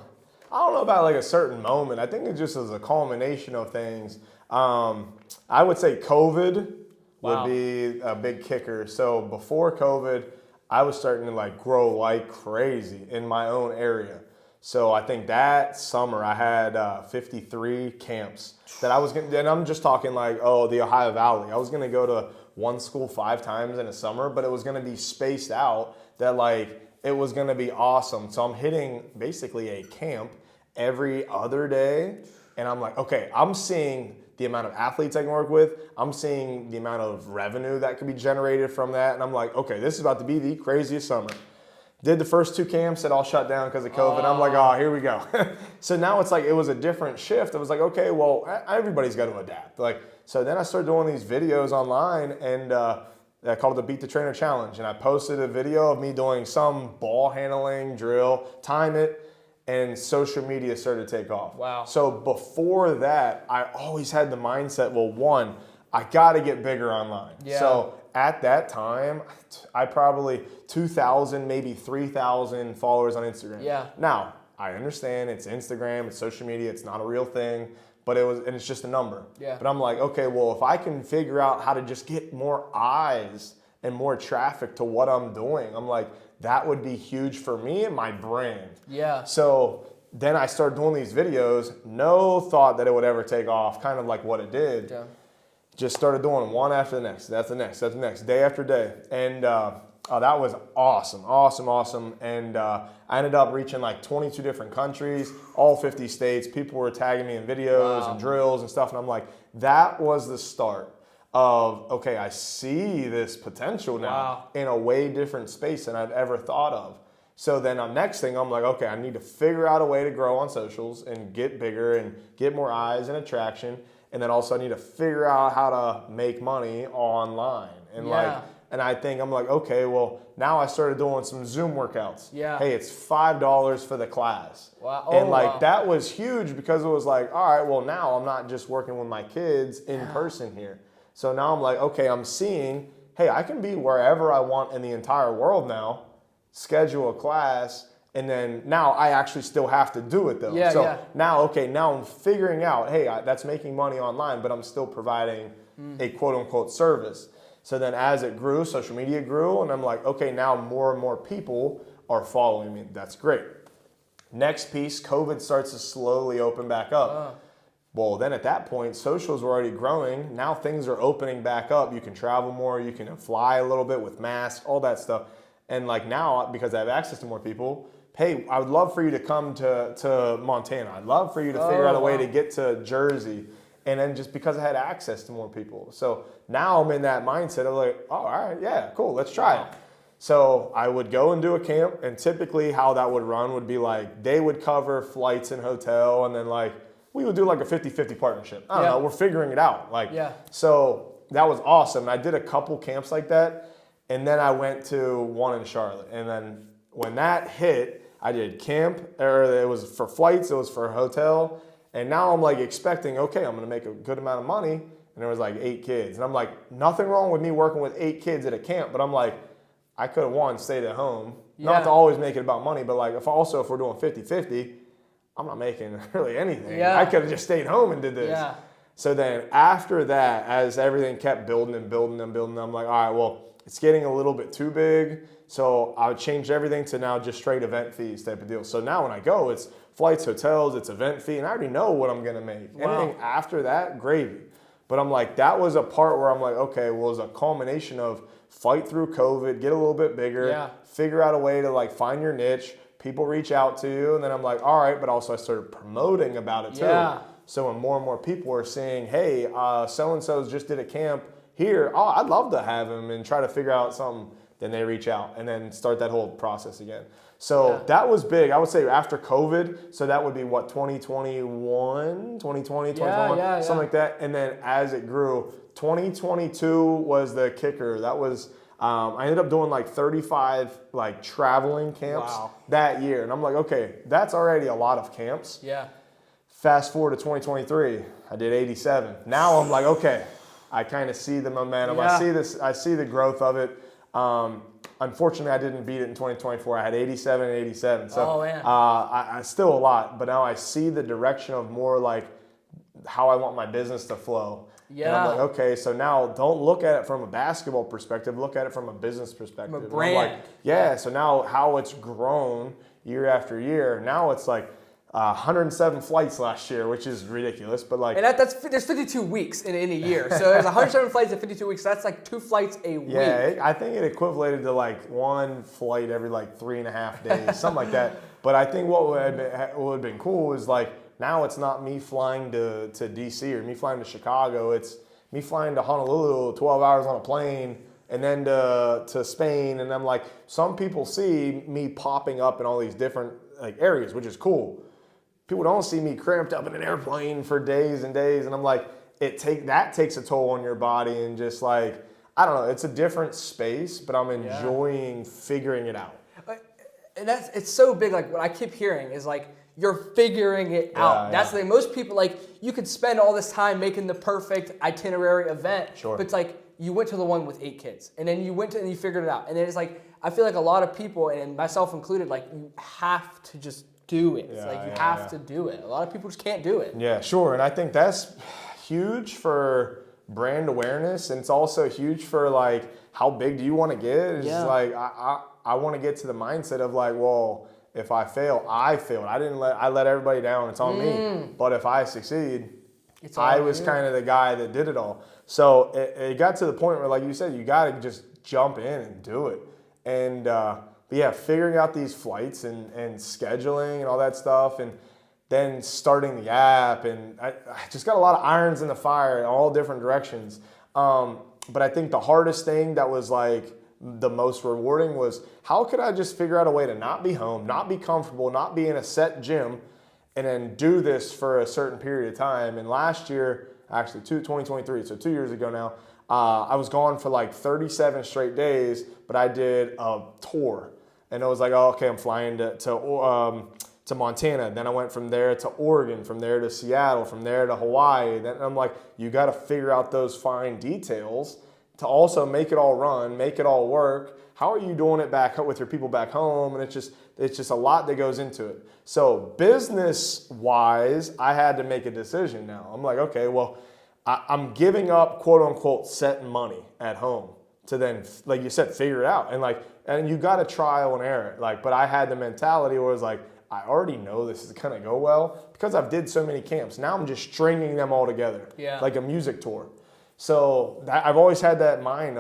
I don't know about like a certain moment. I think it just is a culmination of things. I would say COVID would be a big kicker. So before COVID, I was starting to like grow like crazy in my own area. So I think that summer I had 53 camps that I was going to, and I'm just talking like, the Ohio Valley. I was going to go to one school 5 times in a summer, but it was going to be spaced out that like, it was going to be awesome. So I'm hitting basically a camp every other day. And I'm like, okay, I'm seeing the amount of athletes I can work with. I'm seeing the amount of revenue that could be generated from that. And I'm like, okay, this is about to be the craziest summer. Did the first 2 camps, it all shut down because of COVID. I'm like, here we go. So now it's like, it was a different shift. I was like, okay, well, everybody's got to adapt. Like, so then I started doing these videos online, and I called it the Beat the Trainer Challenge. And I posted a video of me doing some ball handling drill, time it, and social media started to take off. Wow. So before that, I always had the mindset, well, one, I got to get bigger online. Yeah. So at that time, I probably 2,000, maybe 3,000 followers on Instagram. Yeah. Now, I understand it's Instagram, it's social media, it's not a real thing, but it's just a number. Yeah. But I'm like, okay, well, if I can figure out how to just get more eyes and more traffic to what I'm doing, I'm like, that would be huge for me and my brand. Yeah. So then I started doing these videos, no thought that it would ever take off, kind of like what it did. Yeah. Just started doing one after the next, that's the next, day after day. And that was awesome. And I ended up reaching like 22 different countries, all 50 states. People were tagging me in videos and drills and stuff. And I'm like, that was the start of, okay, I see this potential now in a way different space than I'd ever thought of. So then next thing, I'm like, okay, I need to figure out a way to grow on socials and get bigger and get more eyes and attraction. And then also I need to figure out how to make money online. And and I think I'm like, okay, well, now I started doing some Zoom workouts. Yeah. Hey, it's $5 for the class. Wow. And that was huge because it was like, all right, well, now I'm not just working with my kids in person here. So now I'm like, okay, I'm seeing, hey, I can be wherever I want in the entire world now, schedule a class, and then now I actually still have to do it though. Now I'm figuring out, hey, that's making money online, but I'm still providing a quote unquote service. So then as it grew, social media grew, and I'm like, okay, now more and more people are following me. That's great. Next piece, COVID starts to slowly open back up. Well, then at that point, socials were already growing. Now things are opening back up. You can travel more, you can fly a little bit with masks, all that stuff. And like now, because I have access to more people, hey, I would love for you to come to Montana. I'd love for you to figure out a way to get to Jersey. And then just because I had access to more people. So now I'm in that mindset of like, oh, all right, yeah, cool, let's try it. So I would go and do a camp, and typically how that would run would be like, they would cover flights and hotel, and then like, we would do like a 50-50 partnership. I don't know, we're figuring it out. So that was awesome. I did a couple camps like that, and then I went to one in Charlotte. And then when that hit, I did camp, or it was for flights, it was for a hotel. And now I'm like expecting, okay, I'm gonna make a good amount of money. And there was like 8 kids. And I'm like, nothing wrong with me working with 8 kids at a camp, but I'm like, I could have stayed at home. Not to always make it about money, but like if we're doing 50-50, I'm not making really anything. I could have just stayed home and did this. So then after that, as everything kept building and building and building, I'm like, all right, well, it's getting a little bit too big. So I changed everything to now just straight event fees type of deal. So now when I go, it's flights, hotels, it's event fee, and I already know what I'm gonna make. Anything after that, gravy. But I'm like, that was a part where I'm like, okay, well, it was a culmination of fight through COVID, get a little bit bigger, figure out a way to like find your niche, people reach out to you, and then I'm like, all right, but also I started promoting about it too. So when more and more people are saying, hey, so-and-so's just did a camp here, I'd love to have him and try to figure out something then they reach out and then start that whole process again. So that was big. I would say after COVID, so that would be what, 2021, 2020, 2021, something like that. And then as it grew, 2022 was the kicker. That was, I ended up doing like 35 like traveling camps that year. And I'm like, okay, that's already a lot of camps. Yeah. Fast forward to 2023, I did 87. Now I'm like, okay, I kind of see the momentum. I see the growth of it. Unfortunately, I didn't beat it in 2024. I had 87 and 87. So I still a lot, but now I see the direction of more like how I want my business to flow. Yeah. And I'm like, okay, so now don't look at it from a basketball perspective. Look at it from a business perspective. From a brand. So now how it's grown year after year, now it's like 107 flights last year, which is ridiculous, but like, and there's 52 weeks in a year, so there's 107 flights in 52 weeks. So that's like 2 flights a week. Yeah, I think it equated to like 1 flight every like 3.5 days, something like that. But I think what would have been cool is like now it's not me flying to DC or me flying to Chicago. It's me flying to Honolulu, 12 hours on a plane, and then to Spain. And I'm like, some people see me popping up in all these different like areas, which is cool. People don't see me cramped up in an airplane for days and days, and I'm like, that takes a toll on your body, and just like, I don't know, it's a different space, but I'm enjoying figuring it out. And it's so big. Like what I keep hearing is like you're figuring it out. That's the thing. Most people, like, you could spend all this time making the perfect itinerary event, but it's like you went to the one with 8 kids, and then you went to and you figured it out, and then it's like I feel like a lot of people, and myself included, like you have to just do it. It's like you have to do it. A lot of people just can't do it. Yeah, sure. And I think that's huge for brand awareness, and it's also huge for like how big do you want to get? It's just like I want to get to the mindset of like, well, if I fail, I failed. I let everybody down. It's on me. But if I succeed, I was kind of the guy that did it all. So it got to the point where, like you said, you got to just jump in and do it. And but yeah, figuring out these flights and scheduling and all that stuff, and then starting the app, and I just got a lot of irons in the fire in all different directions. But I think the hardest thing that was like the most rewarding was how could I just figure out a way to not be home, not be comfortable, not be in a set gym, and then do this for a certain period of time. And last year, actually 2023, so 2 years ago now, I was gone for like 37 straight days, but I did a tour. And I was like, oh, okay, I'm flying to Montana. Then I went from there to Oregon, from there to Seattle, from there to Hawaii. Then I'm like, you got to figure out those fine details to also make it all run, make it all work. How are you doing it back with your people back home? And it's just a lot that goes into it. So business-wise, I had to make a decision now. I'm like, okay, well, I'm giving up quote unquote set money at home to then, like you said, figure it out. And you got to trial and error. Like, but I had the mentality where it was like, I already know this is gonna go well because I've did so many camps. Now I'm just stringing them all together, like a music tour. So I've always had that in mind.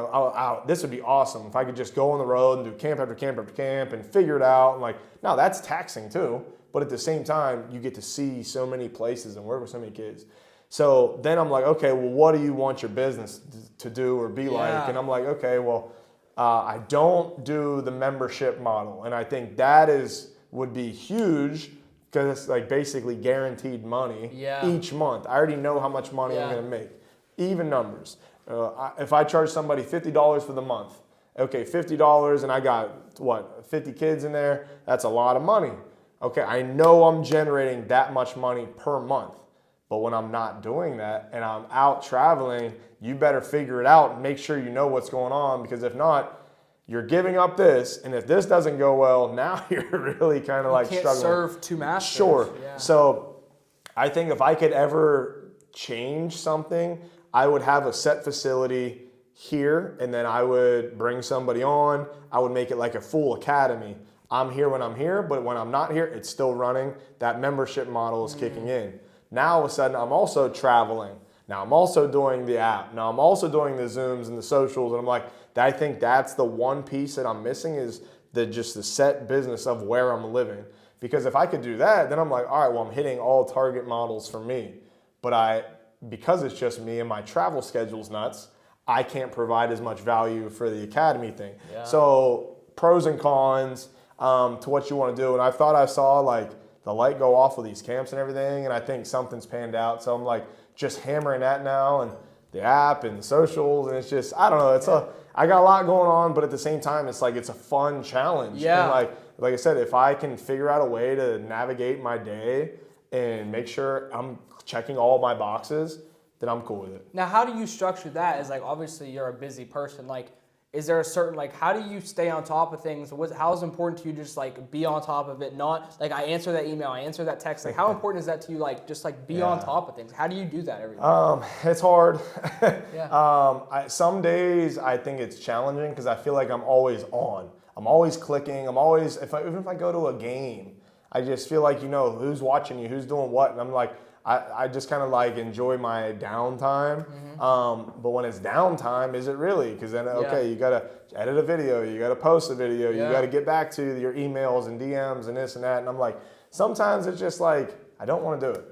This would be awesome if I could just go on the road and do camp after camp after camp and figure it out. And like, now that's taxing too, but at the same time, you get to see so many places and work with so many kids. So then I'm like, okay, well, what do you want your business to do or be like? And I'm like, okay, well, I don't do the membership model, and I think that would be huge because it's like basically guaranteed money each month. I already know how much money I'm going to make. Even numbers. If I charge somebody $50 for the month, okay, $50 and I got, 50 kids in there, that's a lot of money. Okay, I know I'm generating that much money per month. But when I'm not doing that and I'm out traveling, you better figure it out and make sure you know what's going on, because if not, you're giving up this, and if this doesn't go well, now you're really kind of like struggling. You can't serve two masters. Sure. Yeah. So I think if I could ever change something, I would have a set facility here, and then I would bring somebody on. I would make it like a full academy. I'm here when I'm here, but when I'm not here, it's still running. That membership model is kicking in. Now all of a sudden, I'm also traveling. Now I'm also doing the app. Now I'm also doing the Zooms and the socials, and I'm like, I think that's the one piece that I'm missing is the set business of where I'm living. Because if I could do that, then I'm like, all right, well, I'm hitting all target models for me. But because it's just me and my travel schedule's nuts, I can't provide as much value for the academy thing. Yeah. So pros and cons to what you want to do. And I thought I saw like the light go off with these camps and everything, and I think something's panned out. So I'm like just hammering that now, and the app and the socials, and it's just, I don't know, I got a lot going on, but at the same time, it's like, it's a fun challenge. Yeah. And like I said, if I can figure out a way to navigate my day and make sure I'm checking all my boxes, then I'm cool with it. Now, how do you structure that? Is like, obviously you're a busy person. Like, is there a certain, like, how do you stay on top of things? How is it important to you to just like be on top of it? Not like I answer that email, I answer that text. Like, how important is that to you? Like, just like be on top of things. How do you do that every day? It's hard. Yeah. Some days I think it's challenging because I feel like I'm always on. I'm always clicking. I'm always, even if I go to a game, I just feel like, you know, who's watching you, who's doing what. And I'm like, I just kind of like enjoy my downtime. But when it's downtime, is it really? Because then, okay, you got to edit a video, you got to post a video, you got to get back to your emails and DMs and this and that. And I'm like, sometimes it's just like, I don't want to do it.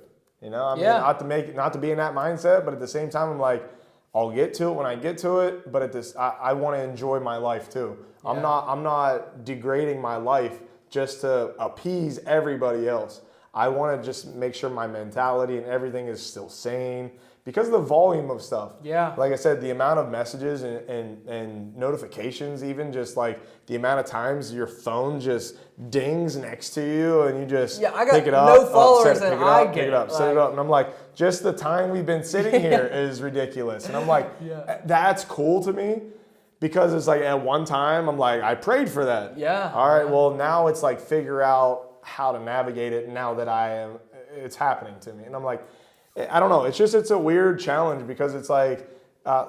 You know, I mean, not to be in that mindset, but at the same time, I'm like, I'll get to it when I get to it. But I want to enjoy my life too. Yeah. I'm not degrading my life just to appease everybody else. I want to just make sure my mentality and everything is still sane because of the volume of stuff. Yeah. Like I said, the amount of messages and notifications, even just like the amount of times your phone just dings next to you and you just pick it up. No followers and I get pick it up, set it up. And I'm like, just the time we've been sitting here is ridiculous. And I'm like, that's cool to me. Because it's like at one time, I'm like, I prayed for that. Yeah. All right, well, now it's like figure out how to navigate it now that it's happening to me. And I'm like, I don't know. It's a weird challenge because it's like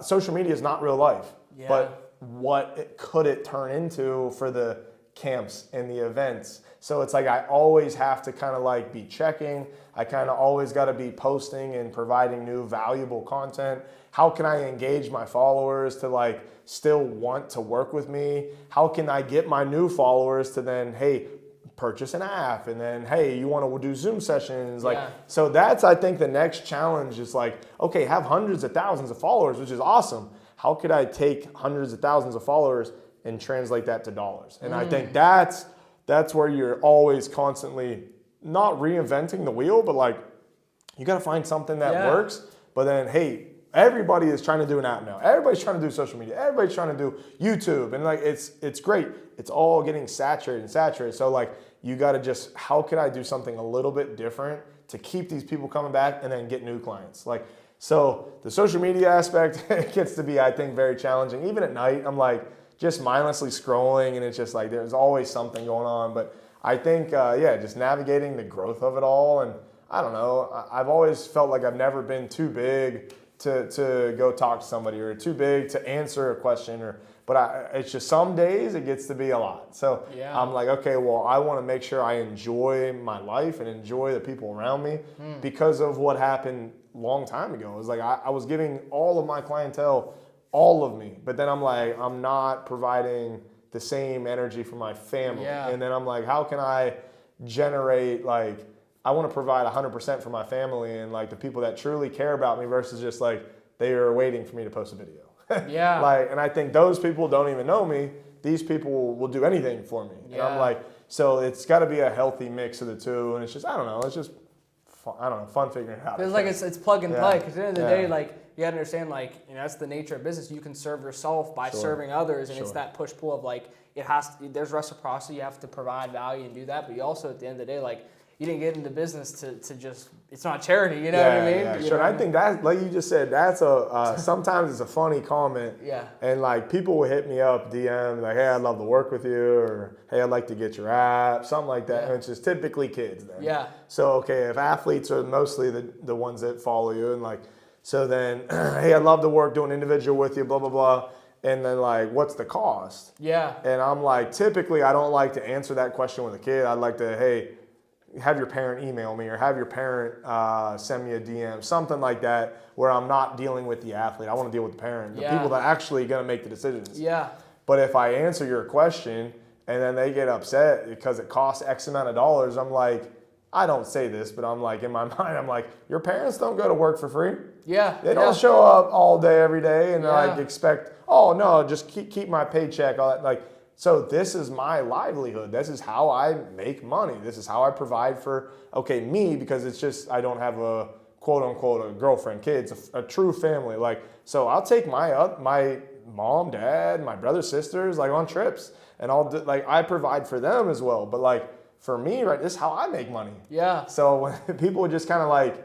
social media is not real life. Yeah. But could it turn into for the camps and the events? So it's like I always have to kind of like be checking. I kind of always got to be posting and providing new valuable content. How can I engage my followers to like still want to work with me? How can I get my new followers to then, hey, purchase an app, and then, hey, you want to do Zoom sessions? So that's, I think, the next challenge is like, okay, have hundreds of thousands of followers, which is awesome. How could I take hundreds of thousands of followers and translate that to dollars? And I think that's where you're always constantly not reinventing the wheel, but like you got to find something that works. But then, hey, everybody is trying to do an app now. Everybody's trying to do social media. Everybody's trying to do YouTube. And like, it's great. It's all getting saturated. So like, you got to just, how can I do something a little bit different to keep these people coming back and then get new clients? Like, so the social media aspect gets to be, I think, very challenging. Even at night, I'm like just mindlessly scrolling and it's just like, there's always something going on. But I think, just navigating the growth of it all. And I don't know, I've always felt like I've never been too big to go talk to somebody or too big to answer a question but it's just some days it gets to be a lot. So I'm like, okay, well, I want to make sure I enjoy my life and enjoy the people around me because of what happened a long time ago. It was like I was giving all of my clientele all of me, but then I'm like, I'm not providing the same energy for my family. And then I'm like, how can I generate, like, I want to provide 100% for my family and like the people that truly care about me versus just like they are waiting for me to post a video. And I think those people don't even know me. These people will do anything for me. And I'm like, so it's got to be a healthy mix of the two. And it's just, I don't know, it's just fun, fun figuring it out. It's like it's plug and play. Because at the end of the day, like you got to understand, like, you know, that's the nature of business. You can serve yourself by serving others, and it's that push pull of like there's reciprocity. You have to provide value and do that, but you also at the end of the day, like, you didn't get into business to just, it's not charity, you know what I mean? Yeah, sure. I think that, like you just said, that's sometimes it's a funny comment. And like people will hit me up, DM, like, hey, I'd love to work with you, or hey, I'd like to get your app, something like that. And it's just typically kids then. So, okay, if athletes are mostly the ones that follow you, and like, so then, hey, I'd love to work doing individual with you, blah, blah, blah. And then like, what's the cost? And I'm like, typically I don't like to answer that question with a kid. I'd like to, hey, have your parent email me or have your parent send me a DM, something like that, where I'm not dealing with the athlete. I want to deal with the parent, the people that actually going to make the decisions. But if I answer your question and then they get upset because it costs X amount of dollars, I'm like, I don't say this, but I'm like, in my mind, I'm like, your parents don't go to work for free. Yeah. They don't show up all day, every day, and like expect, oh no, just keep my paycheck. All that. Like, so this is my livelihood. This is how I make money. This is how I provide for, me, because it's just, I don't have a quote unquote a girlfriend, kids, a true family. Like, so I'll take my mom, dad, my brothers, sisters, like on trips, and I provide for them as well. But like for me, right, this is how I make money. Yeah. So when people would just kind of like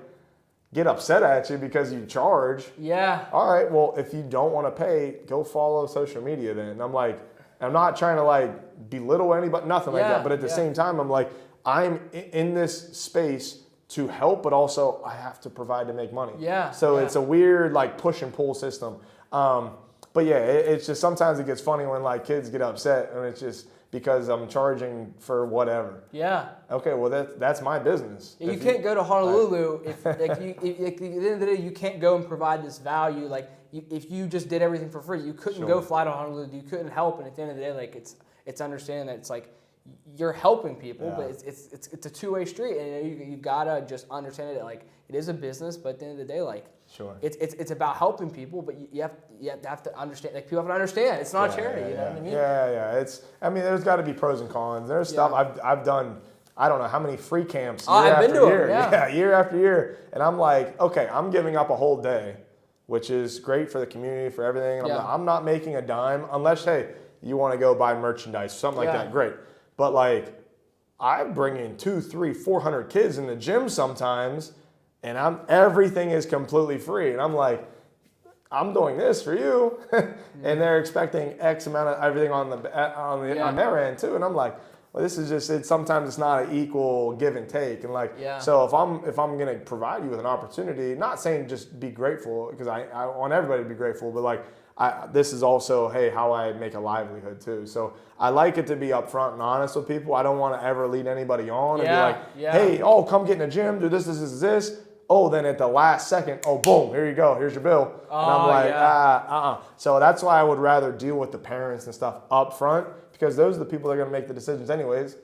get upset at you because you charge. Yeah. All right, well, if you don't want to pay, go follow social media then. And I'm like, I'm not trying to like belittle anybody, nothing like that. But at the same time, I'm like, I'm in this space to help, but also I have to provide to make money. Yeah. So it's a weird like push and pull system. But yeah, it's just sometimes it gets funny when like kids get upset and it's just because I'm charging for whatever. Yeah. Okay, well that's my business. You can't go to Honolulu if like at the end of the day you can't go and provide this value. Like if you just did everything for free, you couldn't go fly to Honolulu. You couldn't help. And at the end of the day, like it's understanding that it's like you're helping people, but it's a two-way street, and you gotta just understand it. Like it is a business, but at the end of the day, like it's about helping people, but you have to understand. Like people have to understand it's not a charity. You know what I mean? Yeah. There's got to be pros and cons. There's stuff I've done. I don't know how many free camps year I've after been to year. them, Year after year, and I'm like, okay, I'm giving up a whole day, which is great for the community, for everything. And I'm not making a dime unless you want to go buy merchandise, something like that. Great. But like, I bring in 200, 300, 400 kids in the gym sometimes, and everything is completely free. And I'm like, I'm doing this for you, and they're expecting X amount of everything on their end too. And I'm like, well, this is just sometimes it's not an equal give and take. And like, so if I'm gonna provide you with an opportunity, not saying just be grateful, because I want everybody to be grateful, but like. This is also, how I make a livelihood too. So I like it to be upfront and honest with people. I don't want to ever lead anybody on and be like, hey, come get in the gym, do this. Oh, then at the last second, boom, here you go, here's your bill. And I'm like, So that's why I would rather deal with the parents and stuff up front, because those are the people that are going to make the decisions anyways.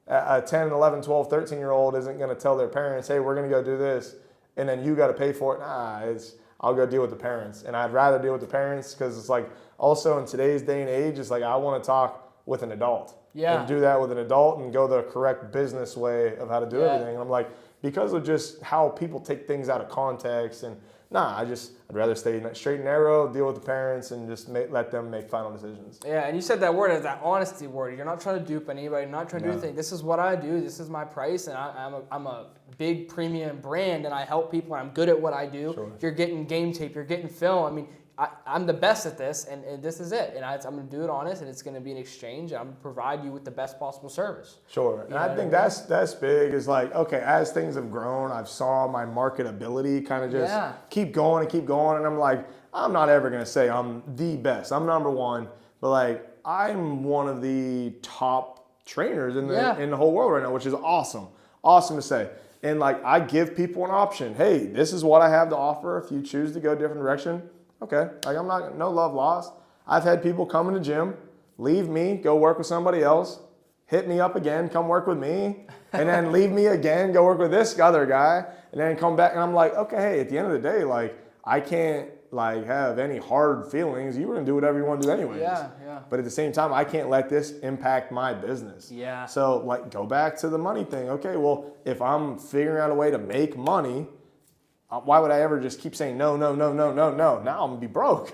A 10, 11, 12, 13-year-old isn't going to tell their parents, hey, we're going to go do this, and then you got to pay for it. I'll go deal with the parents. And I'd rather deal with the parents because it's like also in today's day and age, it's like I want to talk with an adult. And do that with an adult and go the correct business way of how to do everything. And I'm like, because of just how people take things out of context and I'd rather stay straight and narrow, deal with the parents, and just let them make final decisions. Yeah, and you said that word as that honesty word. You're not trying to dupe anybody. You're not trying to do anything. This is what I do. This is my price, and I'm a big premium brand, and I help people, and I'm good at what I do. Sure. You're getting game tape. You're getting film. I mean, I'm the best at this, and this is it. And I'm going to do it honest, and it's going to be an exchange, and I'm going to provide you with the best possible service. Sure. And I think that's big. Is like, okay, as things have grown, I've saw my marketability kind of just keep going and keep going. And I'm like, I'm not ever going to say I'm the best. I'm number one. But like, I'm one of the top trainers in the whole world right now, which is awesome. Awesome to say. And like, I give people an option. Hey, this is what I have to offer. If you choose to go a different direction, okay, like no love lost. I've had people come in the gym, leave me, go work with somebody else, hit me up again, come work with me, and then leave me again, go work with this other guy, and then come back. And I'm like, okay, hey, at the end of the day, like I can't like have any hard feelings. You were gonna do whatever you want to do anyways. Yeah. But at the same time, I can't let this impact my business. Yeah. So like, go back to the money thing. Okay, well, if I'm figuring out a way to make money, why would I ever just keep saying no? Now I'm gonna be broke.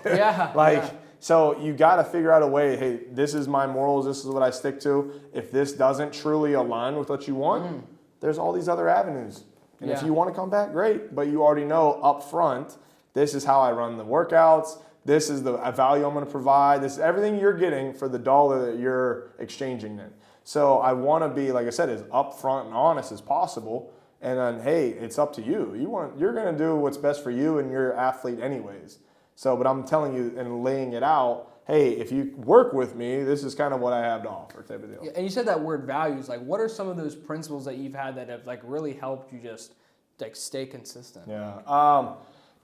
So you got to figure out a way. Hey, this is my morals. This is what I stick to. If this doesn't truly align with what you want, there's all these other avenues. And if you want to come back, great. But you already know up front, this is how I run the workouts. This is the value I'm going to provide. This is everything you're getting for the dollar that you're exchanging then. So I want to be, like I said, as upfront and honest as possible. And then, hey, it's up to you. You're going to do what's best for you and your athlete anyways. So, but I'm telling you and laying it out, hey, if you work with me, this is kind of what I have to offer type of deal. Yeah, and you said that word values. Like, what are some of those principles that you've had that have like really helped you just like stay consistent? Yeah.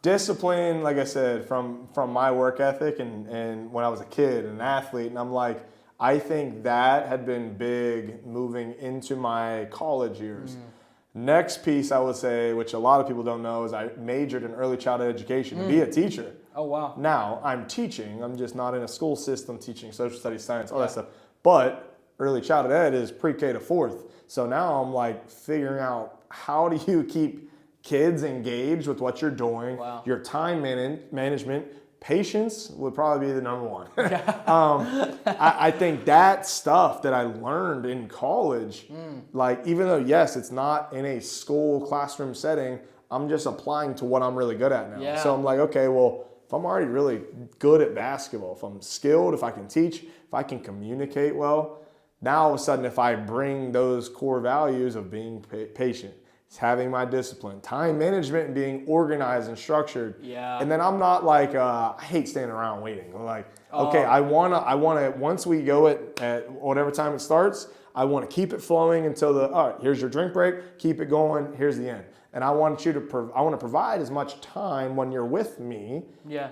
Discipline, like I said, from my work ethic and when I was a kid and an athlete, and I'm like, I think that had been big moving into my college years. Next piece I would say, which a lot of people don't know, is I majored in early childhood education to be a teacher. Oh, wow. Now I'm teaching. I'm just not in a school system teaching social studies, science, all that stuff. But early childhood ed is pre-K to fourth. So now I'm like figuring out, how do you keep kids engaged with what you're doing, your time management, patience would probably be the number one. I think that stuff that I learned in college, like even though, yes, it's not in a school classroom setting, I'm just applying to what I'm really good at now. So I'm like, okay, well, if I'm already really good at basketball, if I'm skilled, if I can teach, if I can communicate well, now all of a sudden if I bring those core values of being patient, having my discipline, time management, and being organized and structured. And then I'm not like, I hate standing around waiting. I'm like, okay, I wanna, once we go at whatever time it starts, I want to keep it flowing until all right, here's your drink break, keep it going, here's the end. And I want you to, I want to provide as much time when you're with me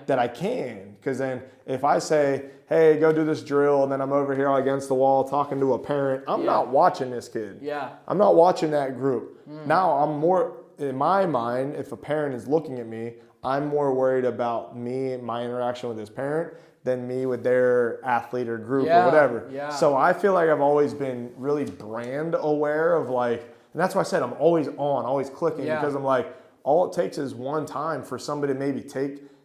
that I can. Because then if I say, hey, go do this drill, and then I'm over here against the wall talking to a parent, I'm not watching this kid. I'm not watching that group. Now I'm more, in my mind, if a parent is looking at me, I'm more worried about me and my interaction with this parent than me with their athlete or group or whatever. So I feel like I've always been really brand aware of like, and that's why I said I'm always on, always clicking, because I'm like, all it takes is one time for somebody to maybe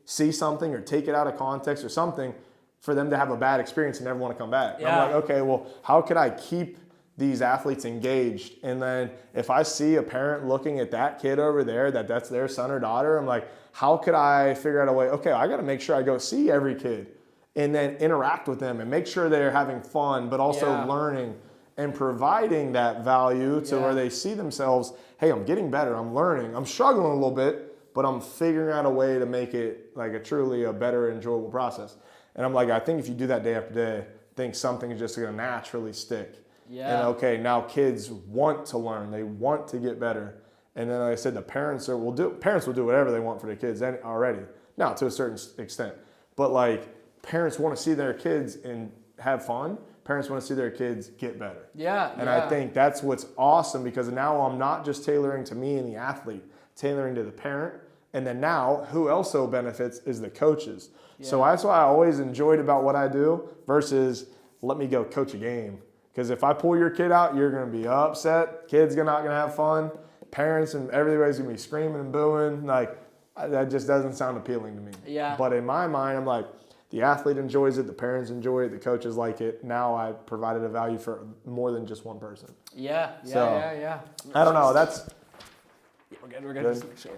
see something or take it out of context or something for them to have a bad experience and never want to come back. I'm like, okay, well, how could I keep these athletes engaged? And then if I see a parent looking at that kid over there, that's their son or daughter, I'm like, how could I figure out a way, okay, I got to make sure I go see every kid and then interact with them and make sure they're having fun, but also learning and providing that value to where they see themselves, hey, I'm getting better, I'm learning, I'm struggling a little bit, but I'm figuring out a way to make it like a truly a better, enjoyable process. And I'm like, I think if you do that day after day, I think something is just going to naturally stick. And okay, now kids want to learn, they want to get better. And then like I said, the parents will do whatever they want for their kids already. Now to a certain extent. But like parents want to see their kids and have fun. Parents want to see their kids get better. And I think that's what's awesome, because now I'm not just tailoring to me and the athlete, tailoring to the parent. And then now who also benefits is the coaches. So that's why I always enjoyed about what I do versus let me go coach a game. Because if I pull your kid out, you're going to be upset. Kids are not going to have fun. Parents and everybody's going to be screaming and booing. Like, that just doesn't sound appealing to me. But in my mind, I'm like, the athlete enjoys it, the parents enjoy it, the coaches like it. Now I provided a value for more than just one person. I don't know. That's we're good. Just make sure.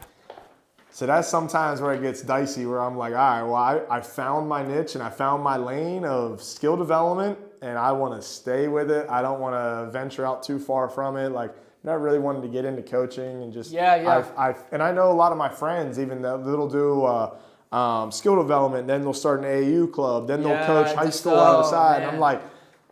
So that's sometimes where it gets dicey, where I'm like, all right, well, I found my niche and I found my lane of skill development, and I want to stay with it. I don't want to venture out too far from it. Like, never really wanted to get into coaching and just and I know a lot of my friends, even that'll do skill development, then they'll start an AAU club, then they'll coach high school out of the side. And I'm like,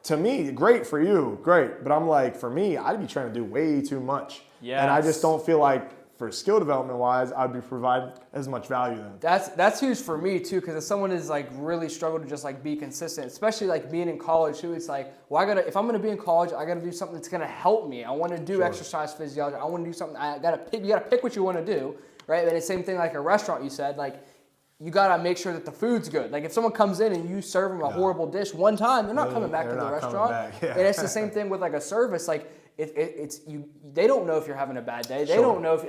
to me, great for you, great. But I'm like, for me, I'd be trying to do way too much. And I just don't feel like, for skill development wise, I'd be providing as much value then. That's huge for me too, because if someone is like really struggled to just like be consistent, especially like being in college too, it's like, well, if I'm gonna be in college, I gotta do something that's gonna help me. I want to do exercise physiology. I want to do something. You gotta pick what you want to do, right? And it's the same thing like a restaurant. You said like, you gotta make sure that the food's good. Like if someone comes in and you serve them a horrible dish one time, they're not coming back to the restaurant. And it's the same thing with like a service. Like they don't know if you're having a bad day. They don't know if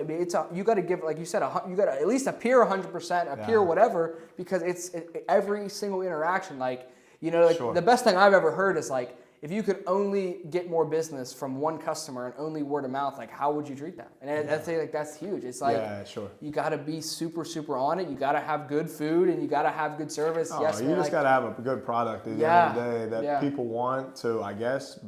you got to give, like you said, you got to at least appear 100%, appear whatever, because it's every single interaction. Like, the best thing I've ever heard is like, if you could only get more business from one customer and only word of mouth, like how would you treat them? And I'd say like that's huge. It's like you got to be super, super on it. You got to have good food and you got to have good service. You just got to have a good product at the end of the day that people want to, I guess,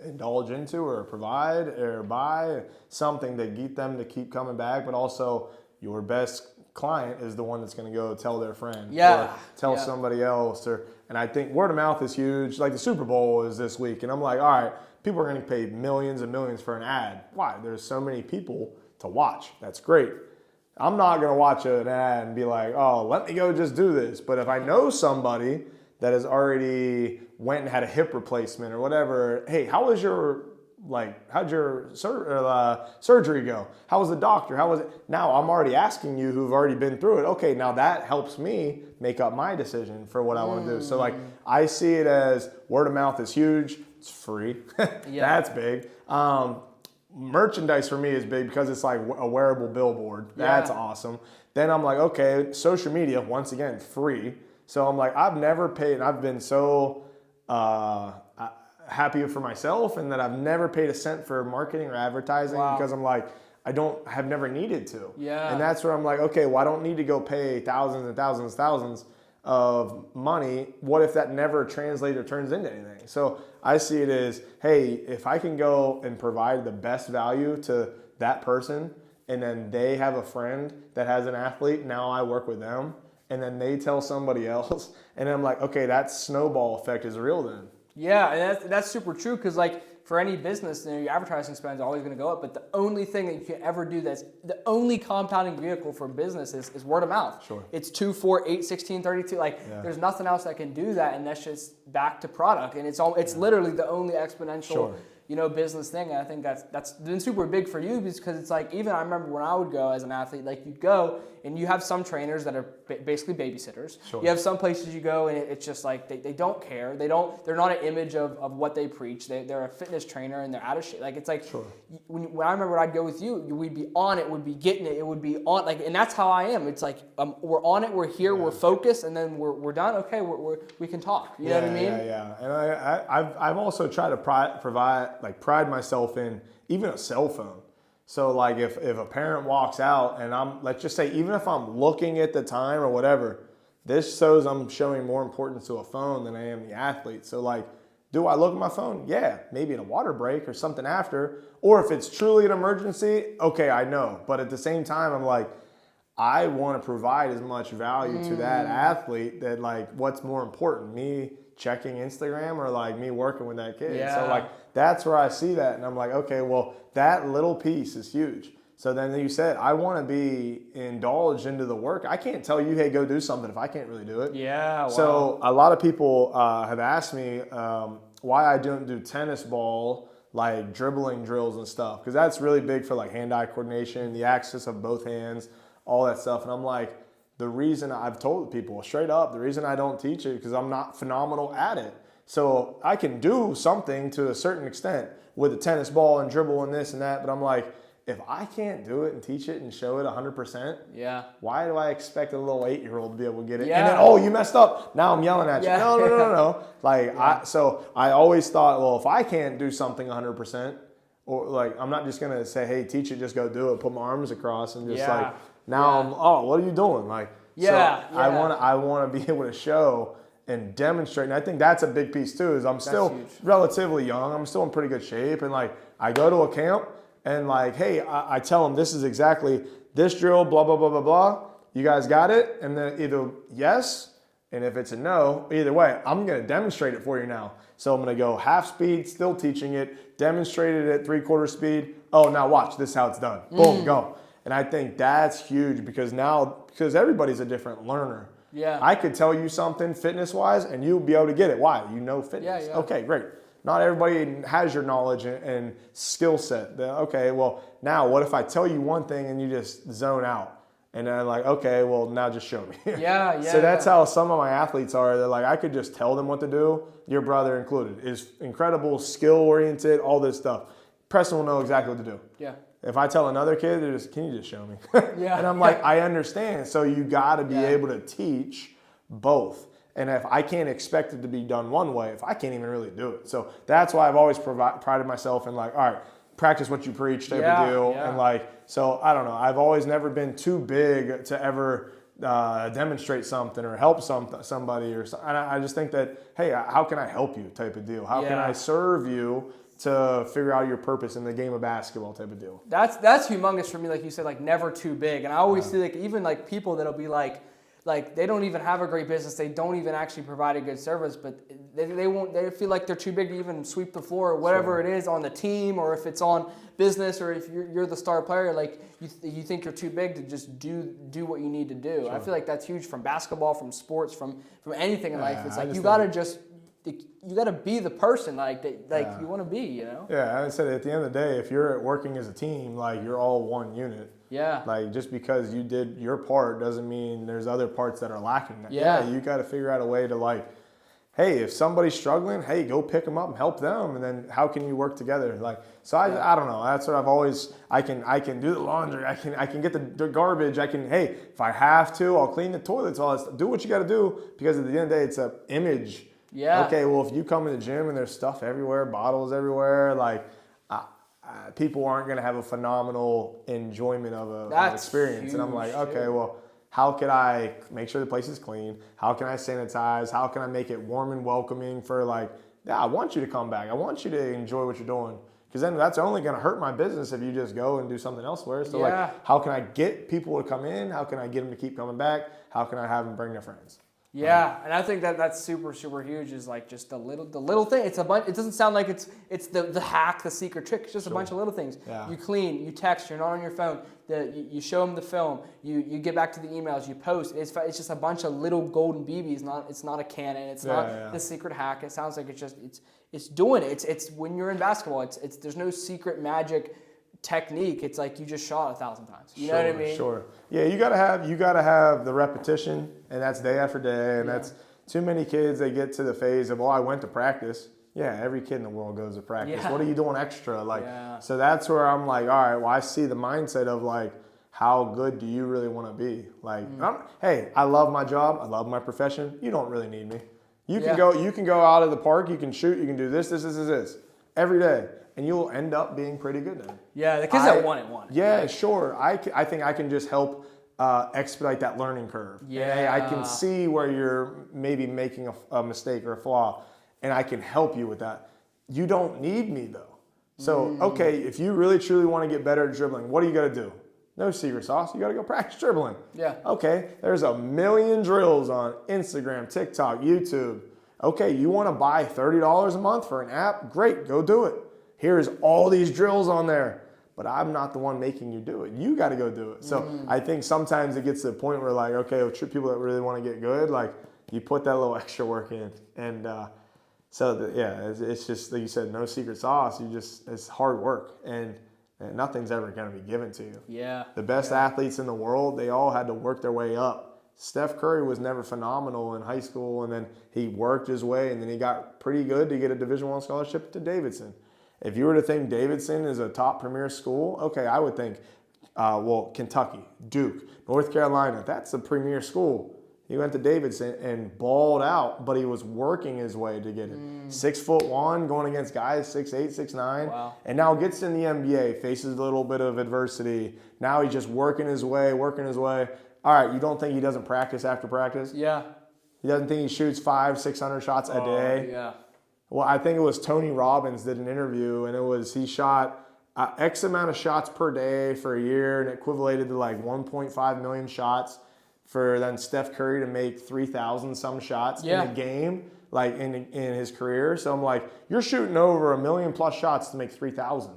indulge into or provide or buy something to get them to keep coming back, but also your best client is the one that's going to go tell their friend or tell somebody else. And I think word of mouth is huge. Like the Super Bowl is this week, and I'm like, all right, people are going to pay millions and millions for an ad. Why? There's so many people to watch. That's great. I'm not going to watch an ad and be like, oh, let me go just do this. But if I know somebody that has already went and had a hip replacement or whatever, hey, how was your like, how'd your surgery go? How was the doctor? How was it? Now I'm already asking you who've already been through it. Okay, now that helps me make up my decision for what I want to do. So like, I see it as word of mouth is huge. It's free. That's big. Merchandise for me is big because it's like a wearable billboard. That's awesome. Then I'm like, okay, social media, once again, free. So I'm like, I've never paid, and I've been so happy for myself, and that I've never paid a cent for marketing or advertising because I'm like, have never needed to. Yeah. And that's where I'm like, okay, well, I don't need to go pay thousands and thousands of money. What if that never translates or turns into anything? So I see it as, hey, if I can go and provide the best value to that person, and then they have a friend that has an athlete, now I work with them, and then they tell somebody else, and I'm like, okay, that snowball effect is real then. Yeah, and that's super true, because like for any business, your advertising spend is always going to go up, but the only thing that you can ever do that's the only compounding vehicle for business is word of mouth. Sure. It's 2, 4, 8, 16, 32. There's nothing else that can do that, and that's just back to product, and it's literally the only exponential business thing. And I think that's been super big for you, because it's like, even I remember when I would go as an athlete, like you'd go and you have some trainers that are basically babysitters. Sure. You have some places you go and it's just like they don't care. They're not an image of what they preach. They're a fitness trainer and they're out of shape. Like it's like when I remember when I'd go with you, we'd be on it, we'd be getting it, it would be on and that's how I am. It's like we're on it, we're here, we're focused, and then we're done. Okay, we can talk. You know what I mean? Yeah. And I've also tried to pride myself in even a cell phone. So like if a parent walks out and let's just say, even if I'm looking at the time or whatever, this shows I'm showing more importance to a phone than I am the athlete. So like, do I look at my phone? Yeah, maybe in a water break or something after. Or if it's truly an emergency, okay, I know. But at the same time, I'm like, I want to provide as much value to that athlete that like, what's more important, me checking Instagram or like me working with that kid? So like, that's where I see that. And I'm like, okay, well, that little piece is huge. So then you said, I want to be indulged into the work. I can't tell you, hey, go do something if I can't really do it. Yeah, wow. So a lot of people have asked me why I don't do tennis ball, like dribbling drills and stuff. Because that's really big for like hand-eye coordination, the access of both hands, all that stuff. And I'm like, the reason I've told people straight up, the reason I don't teach it because I'm not phenomenal at it. So I can do something to a certain extent with a tennis ball and dribble and this and that, but I'm like, if I can't do it and teach it and show it 100%, why do I expect a little 8-year-old to be able to get it? And then, oh, you messed up. Now I'm yelling at you. No. Like, I always thought, well, if I can't do something 100%, or like, I'm not just going to say, hey, teach it, just go do it, put my arms across and just like, now I'm, what are you doing? Like, I want to be able to show and demonstrate. And I think that's a big piece too, is I'm still relatively young. I'm still in pretty good shape. And like, I go to a camp and like, hey, I tell them this is exactly this drill, blah, blah, blah, blah, blah. You guys got it? And then either yes, and if it's a no, either way, I'm going to demonstrate it for you now. So I'm going to go half speed, still teaching it, demonstrate it at 3/4 speed. Oh, now watch, this is how it's done. Boom, go. And I think that's huge because everybody's a different learner. Yeah. I could tell you something fitness-wise, and you'll be able to get it. Why? You know fitness. Yeah. Okay, great. Not everybody has your knowledge and skill set. Okay, well, now what if I tell you one thing and you just zone out? And then like, okay, well, now just show me. So that's how some of my athletes are. They're like, I could just tell them what to do. Your brother included is incredible, skill-oriented, all this stuff. Preston will know exactly what to do. Yeah. If I tell another kid, they're just, can you just show me? And I'm like, I understand. So you got to be able to teach both. And if I can't expect it to be done one way, if I can't even really do it. So that's why I've always prided myself in like, all right, practice what you preach type of deal. And like, so I don't know. I've always never been too big to ever demonstrate something or help somebody or something. And I just think that, hey, how can I help you type of deal? How can I serve you to figure out your purpose in the game of basketball type of deal? That's humongous for me, like you said, like never too big. And I always see like even like people that'll be like they don't even have a great business, they don't even actually provide a good service, but they feel like they're too big to even sweep the floor or whatever it is on the team, or if it's on business, or if you're the star player, like you think you're too big to just do what you need to do. I feel like that's huge from basketball, from sports, from anything in life. It's like you gotta just you got to be the person like that, like you want to be, you know? Yeah, I said at the end of the day, if you're working as a team, like you're all one unit. Yeah. Like just because you did your part doesn't mean there's other parts that are lacking. Yeah. You got to figure out a way to like, hey, if somebody's struggling, hey, go pick them up and help them, and then how can you work together? Like, so I don't know. That's what I've always. I can do the laundry. I can get the garbage. Hey, if I have to, I'll clean the toilets. All that stuff. Do what you got to do, because at the end of the day, it's an image. Yeah. Okay. Well, if you come in the gym and there's stuff everywhere, bottles everywhere, like. People aren't going to have a phenomenal enjoyment of an experience. And I'm like, okay, well, how could I make sure the place is clean? How can I sanitize? How can I make it warm and welcoming for like, yeah, I want you to come back. I want you to enjoy what you're doing. Because then that's only going to hurt my business if you just go and do something elsewhere. So like, how can I get people to come in? How can I get them to keep coming back? How can I have them bring their friends? Yeah, and I think that's super huge. Is like just the little thing. It's a bunch. It doesn't sound like it's the hack, the secret trick. It's just a bunch of little things. Yeah. You clean, you text, you're not on your phone. You show them the film. You get back to the emails. You post. It's just a bunch of little golden BBs. It's not a cannon. It's not the secret hack. It sounds like it's doing it. It's when you're in basketball. It's there's no secret magic technique. It's like you just shot 1,000 times. You know what I mean? Sure. Yeah, you gotta have the repetition, and that's day after day, and that's too many kids. They get to the phase of, I went to practice. Yeah, every kid in the world goes to practice. Yeah. What are you doing extra? So that's where I'm like, all right, well, I see the mindset of like, how good do you really want to be? Like, hey, I love my job. I love my profession. You don't really need me. You can go out of the park. You can shoot. You can do this every day. And you'll end up being pretty good then. Yeah, the kids that want it. Yeah, right? Sure. I think I can just help expedite that learning curve. Yeah. And I can see where you're maybe making a mistake or a flaw, and I can help you with that. You don't need me though. So, okay, if you really truly want to get better at dribbling, what do you got to do? No secret sauce. You got to go practice dribbling. Yeah. Okay, there's a million drills on Instagram, TikTok, YouTube. Okay, you want to buy $30 a month for an app? Great, go do it. Here's all these drills on there, but I'm not the one making you do it. You got to go do it. So I think sometimes it gets to the point where like, okay, people that really want to get good, like you put that little extra work in. And it's just, like you said, no secret sauce. It's hard work, and nothing's ever going to be given to you. Yeah. The best athletes in the world, they all had to work their way up. Steph Curry was never phenomenal in high school, and then he worked his way, and then he got pretty good to get a Division I scholarship to Davidson. If you were to think Davidson is a top premier school, okay, I would think, Kentucky, Duke, North Carolina, that's a premier school. He went to Davidson and balled out, but he was working his way to get it. 6'1", going against guys 6'8", 6'9", wow. And now gets in the NBA, faces a little bit of adversity. Now he's just working his way. All right, you don't think he doesn't practice after practice? Yeah. He doesn't think he shoots 500-600 shots a day? Yeah. Well, I think it was Tony Robbins did an interview, and he shot X amount of shots per day for a year, and it equivalated to like 1.5 million shots for then Steph Curry to make 3,000 some shots in a game, like in his career. So I'm like, you're shooting over 1 million plus shots to make 3,000.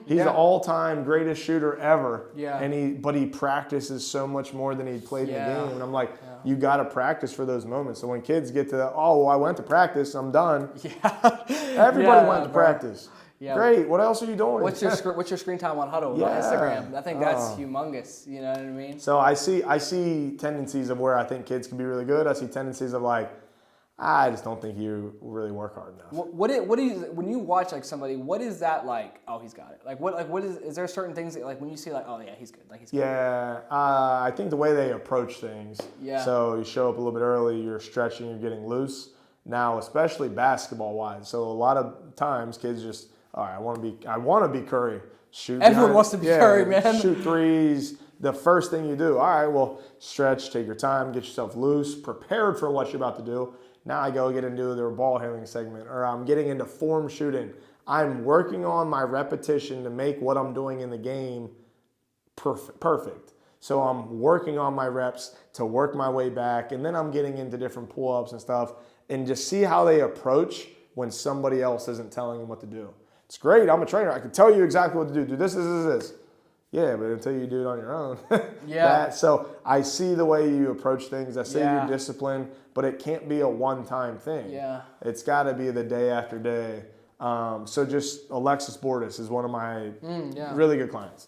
He's the all-time greatest shooter ever. Yeah. But he practices so much more than he played in the game. And I'm like, you got to practice for those moments. So when kids get to I went to practice, I'm done. Yeah. Everybody went to practice. Yeah. Great. What else are you doing? What's your screen time on Huddle on Instagram? I think that's humongous. You know what I mean? So I see tendencies of where I think kids can be really good. I see tendencies of like, I just don't think you really work hard enough. What is when you watch like somebody? What is that like? Oh, he's got it. Like what is there certain things that, like when you see like, oh yeah, he's good. Like he's good. Yeah, I think the way they approach things. Yeah. So you show up a little bit early, you're stretching, you're getting loose. Now, especially basketball wise, so a lot of times kids just, all right, I want to be Curry. Shoot. Everyone wants to be Curry, man. Shoot threes. The first thing you do, all right, well, stretch, take your time, get yourself loose, prepared for what you're about to do. Now I go get into their ball handling segment, or I'm getting into form shooting. I'm working on my repetition to make what I'm doing in the game perfect. So I'm working on my reps to work my way back, and then I'm getting into different pull-ups and stuff, and just see how they approach when somebody else isn't telling them what to do. It's great. I'm a trainer. I can tell you exactly what to do. Do this, this, this, this. Yeah, but until you do it on your own. Yeah. So I see the way you approach things. I see Yeah. your discipline, but it can't be a one-time thing. Yeah. It's got to be the day after day. So just Alexis Bordas is one of my really good clients.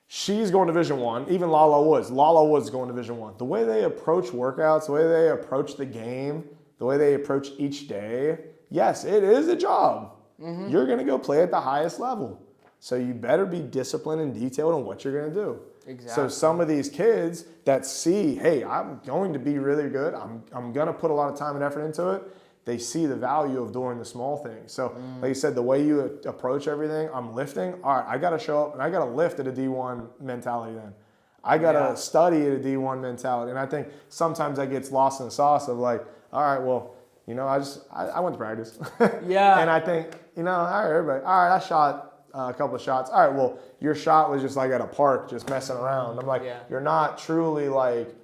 She's going to Division I. Even Lala Woods. Lala Woods going to Division I. The way they approach workouts, the way they approach the game, the way they approach each day, yes, it is a job. Mm-hmm. You're going to go play at the highest level. So you better be disciplined and detailed on what you're going to do. Exactly. So some of these kids that see, hey, I'm going to be really good. I'm going to put a lot of time and effort into it. They see the value of doing the small things. So like you said, the way you approach everything, I'm lifting. All right, I got to show up and I got to lift at a D1 mentality then. I got to study at a D1 mentality. And I think sometimes that gets lost in the sauce of like, all right, well, you know, I went to practice. Yeah. And I think, you know, all right, everybody, all right, I shot a couple of shots. All right, well, your shot was just like at a park, just messing around. I'm like, you're not truly like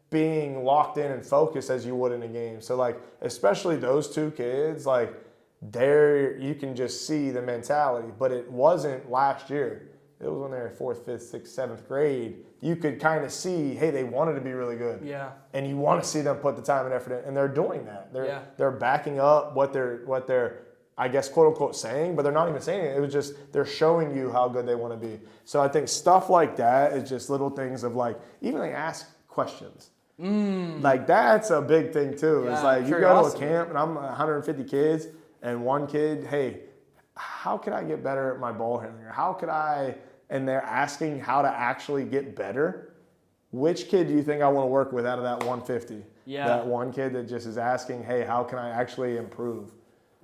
being locked in and focused as you would in a game. So like, especially those two kids, like you can just see the mentality, but it wasn't last year. It was when they were 4th, 5th, 6th, 7th grade. You could kind of see, hey, they wanted to be really good. Yeah. And you want to see them put the time and effort in, and they're doing that. They're backing up what they're I guess, quote unquote, saying, but they're not even saying it. It was just, they're showing you how good they want to be. So I think stuff like that is just little things of like, even they ask questions. Like that's a big thing too. Yeah, it's like you go to a camp and I'm 150 kids and one kid, hey, how can I get better at my ball handling? Or how could and they're asking how to actually get better. Which kid do you think I want to work with out of that 150? Yeah. That one kid that just is asking, hey, how can I actually improve?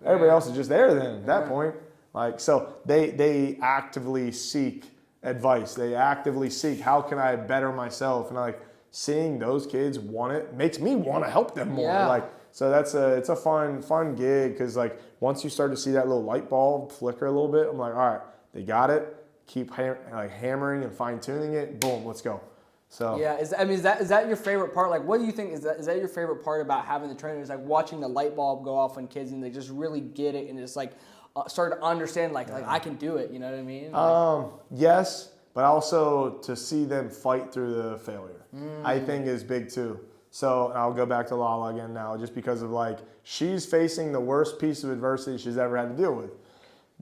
Everybody else is just there then at that point. Like, so they actively seek advice. They actively seek, how can I better myself? And like seeing those kids want it makes me want to help them more. Yeah. Like, so it's a fun gig because like once you start to see that little light bulb flicker a little bit, I'm like, all right, they got it. Keep hammering and fine tuning it. Boom, let's go. So yeah, is that your favorite part? Like, what do you think is that your favorite part about having the trainers? Like watching the light bulb go off on kids and they just really get it and just like start to understand like I can do it. You know what I mean? Like, yes, but also to see them fight through the failure, I think is big too. So I'll go back to Lala again now, just because of like she's facing the worst piece of adversity she's ever had to deal with.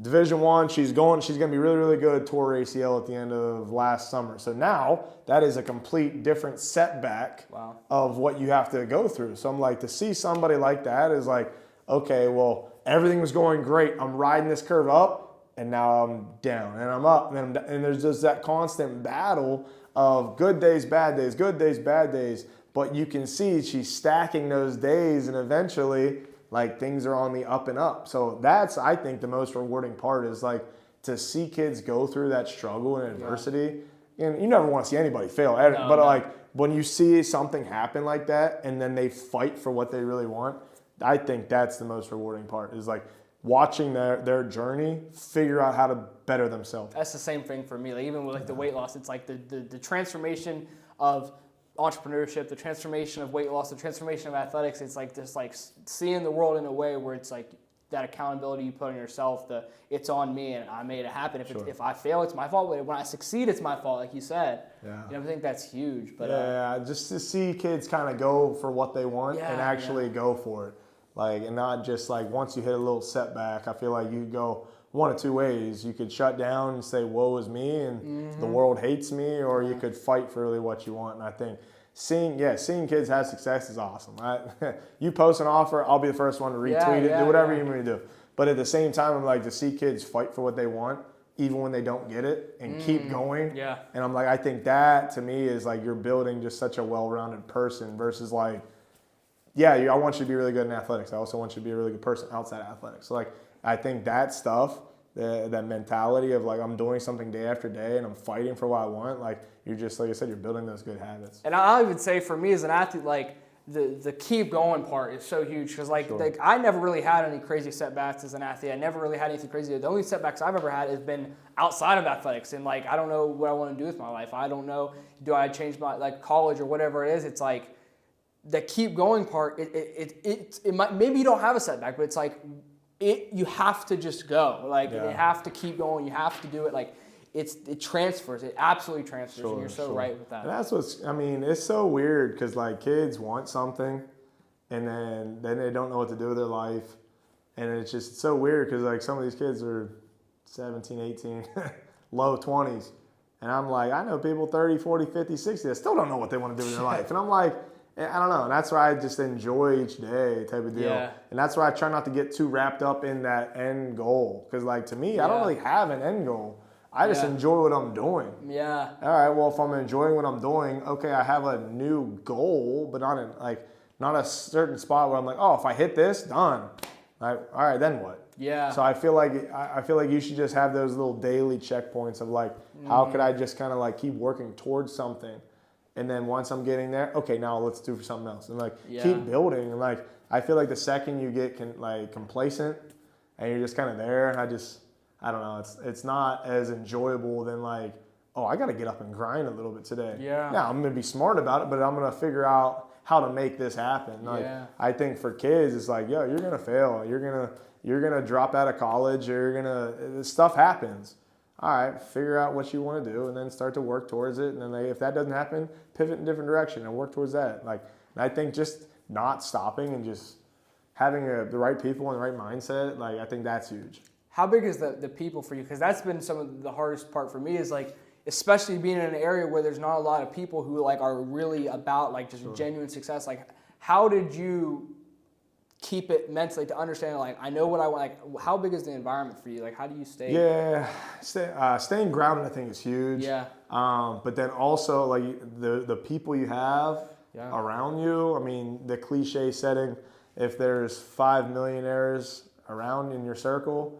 Division I, she's going to be really, really good, tore ACL at the end of last summer. So now that is a complete different setback of what you have to go through. So I'm like, to see somebody like that is like, okay, well, everything was going great. I'm riding this curve up and now I'm down and I'm up. And there's just that constant battle of good days, bad days, good days, bad days. But you can see she's stacking those days and eventually like things are on the up and up. So that's, I think, the most rewarding part is like to see kids go through that struggle and adversity. And you never want to see anybody fail, like when you see something happen like that and then they fight for what they really want, I think that's the most rewarding part is like watching their journey figure out how to better themselves. That's the same thing for me. Like even with like the weight loss, it's like the transformation of entrepreneurship, the transformation of weight loss, the transformation of athletics. It's like just like seeing the world in a way where it's like that accountability you put on yourself, it's on me and I made it happen. If I fail, it's my fault. But when I succeed, it's my fault, like you said. Yeah. You know, I think that's huge. But just to see kids kind of go for what they want and actually go for it. Like, and not just like once you hit a little setback, I feel like you go one of two ways. You could shut down and say, woe is me, and the world hates me, or you could fight for really what you want. And I think seeing kids have success is awesome. You post an offer, I'll be the first one to retweet it, do whatever you want me to do. But at the same time, I'm like, to see kids fight for what they want, even when they don't get it, and keep going. Yeah. And I'm like, I think that to me is like you're building just such a well-rounded person versus like, I want you to be really good in athletics. I also want you to be a really good person outside of athletics. So like, I think that stuff, that mentality of like I'm doing something day after day and I'm fighting for what I want, like you're just, like I said, you're building those good habits. And I would say for me as an athlete, like the keep going part is so huge because like I never really had any crazy setbacks as an athlete. I never really had anything crazy. The only setbacks I've ever had has been outside of athletics, and like I don't know what I want to do with my life. I don't know, do I change my like college or whatever it is. It's like the keep going part. It might, maybe you don't have a setback, but it's like you have to just go. Like you have to keep going. You have to do it. Like it transfers. It absolutely transfers, and you're so right with that. And that's it's so weird because like kids want something, and then they don't know what to do with their life, and it's just so weird because like some of these kids are 17, 18, low 20s, and I'm like, I know people 30, 40, 50, 60 that still don't know what they want to do with their life, and I'm like, I don't know, and that's why I just enjoy each day type of deal, and that's why I try not to get too wrapped up in that end goal, because like to me, I don't really have an end goal. I just enjoy what I'm doing. Yeah. All right. Well, if I'm enjoying what I'm doing, okay, I have a new goal, but not a certain spot where I'm like, oh, if I hit this, done. Like, all right, then what? Yeah. So I feel like you should just have those little daily checkpoints of like, how could I just kind of like keep working towards something, and then once I'm getting there, okay, now let's do something else, and like keep building. And like I feel like the second you get complacent and you're just kind of there, and I don't know. It's not as enjoyable than like, oh, I got to get up and grind a little bit today. Yeah. Now I'm gonna be smart about it, but I'm gonna figure out how to make this happen. Like I think for kids, it's like, yo, you're gonna fail. You're gonna drop out of college. Stuff happens. All right, figure out what you want to do, and then start to work towards it. And then if that doesn't happen, pivot in a different direction and work towards that. Like, and I think just not stopping and just having the right people and the right mindset. Like, I think that's huge. How big is the people for you? Because that's been some of the hardest part for me is like, especially being in an area where there's not a lot of people who like are really about like just genuine success. Like, how did you keep it mentally to understand like, I know what I want? Like, how big is the environment for you? Like, how do you stay? Yeah, staying grounded I think is huge. Yeah. But then also like the people you have around you. I mean, the cliche setting, if there's 5 millionaires around in your circle,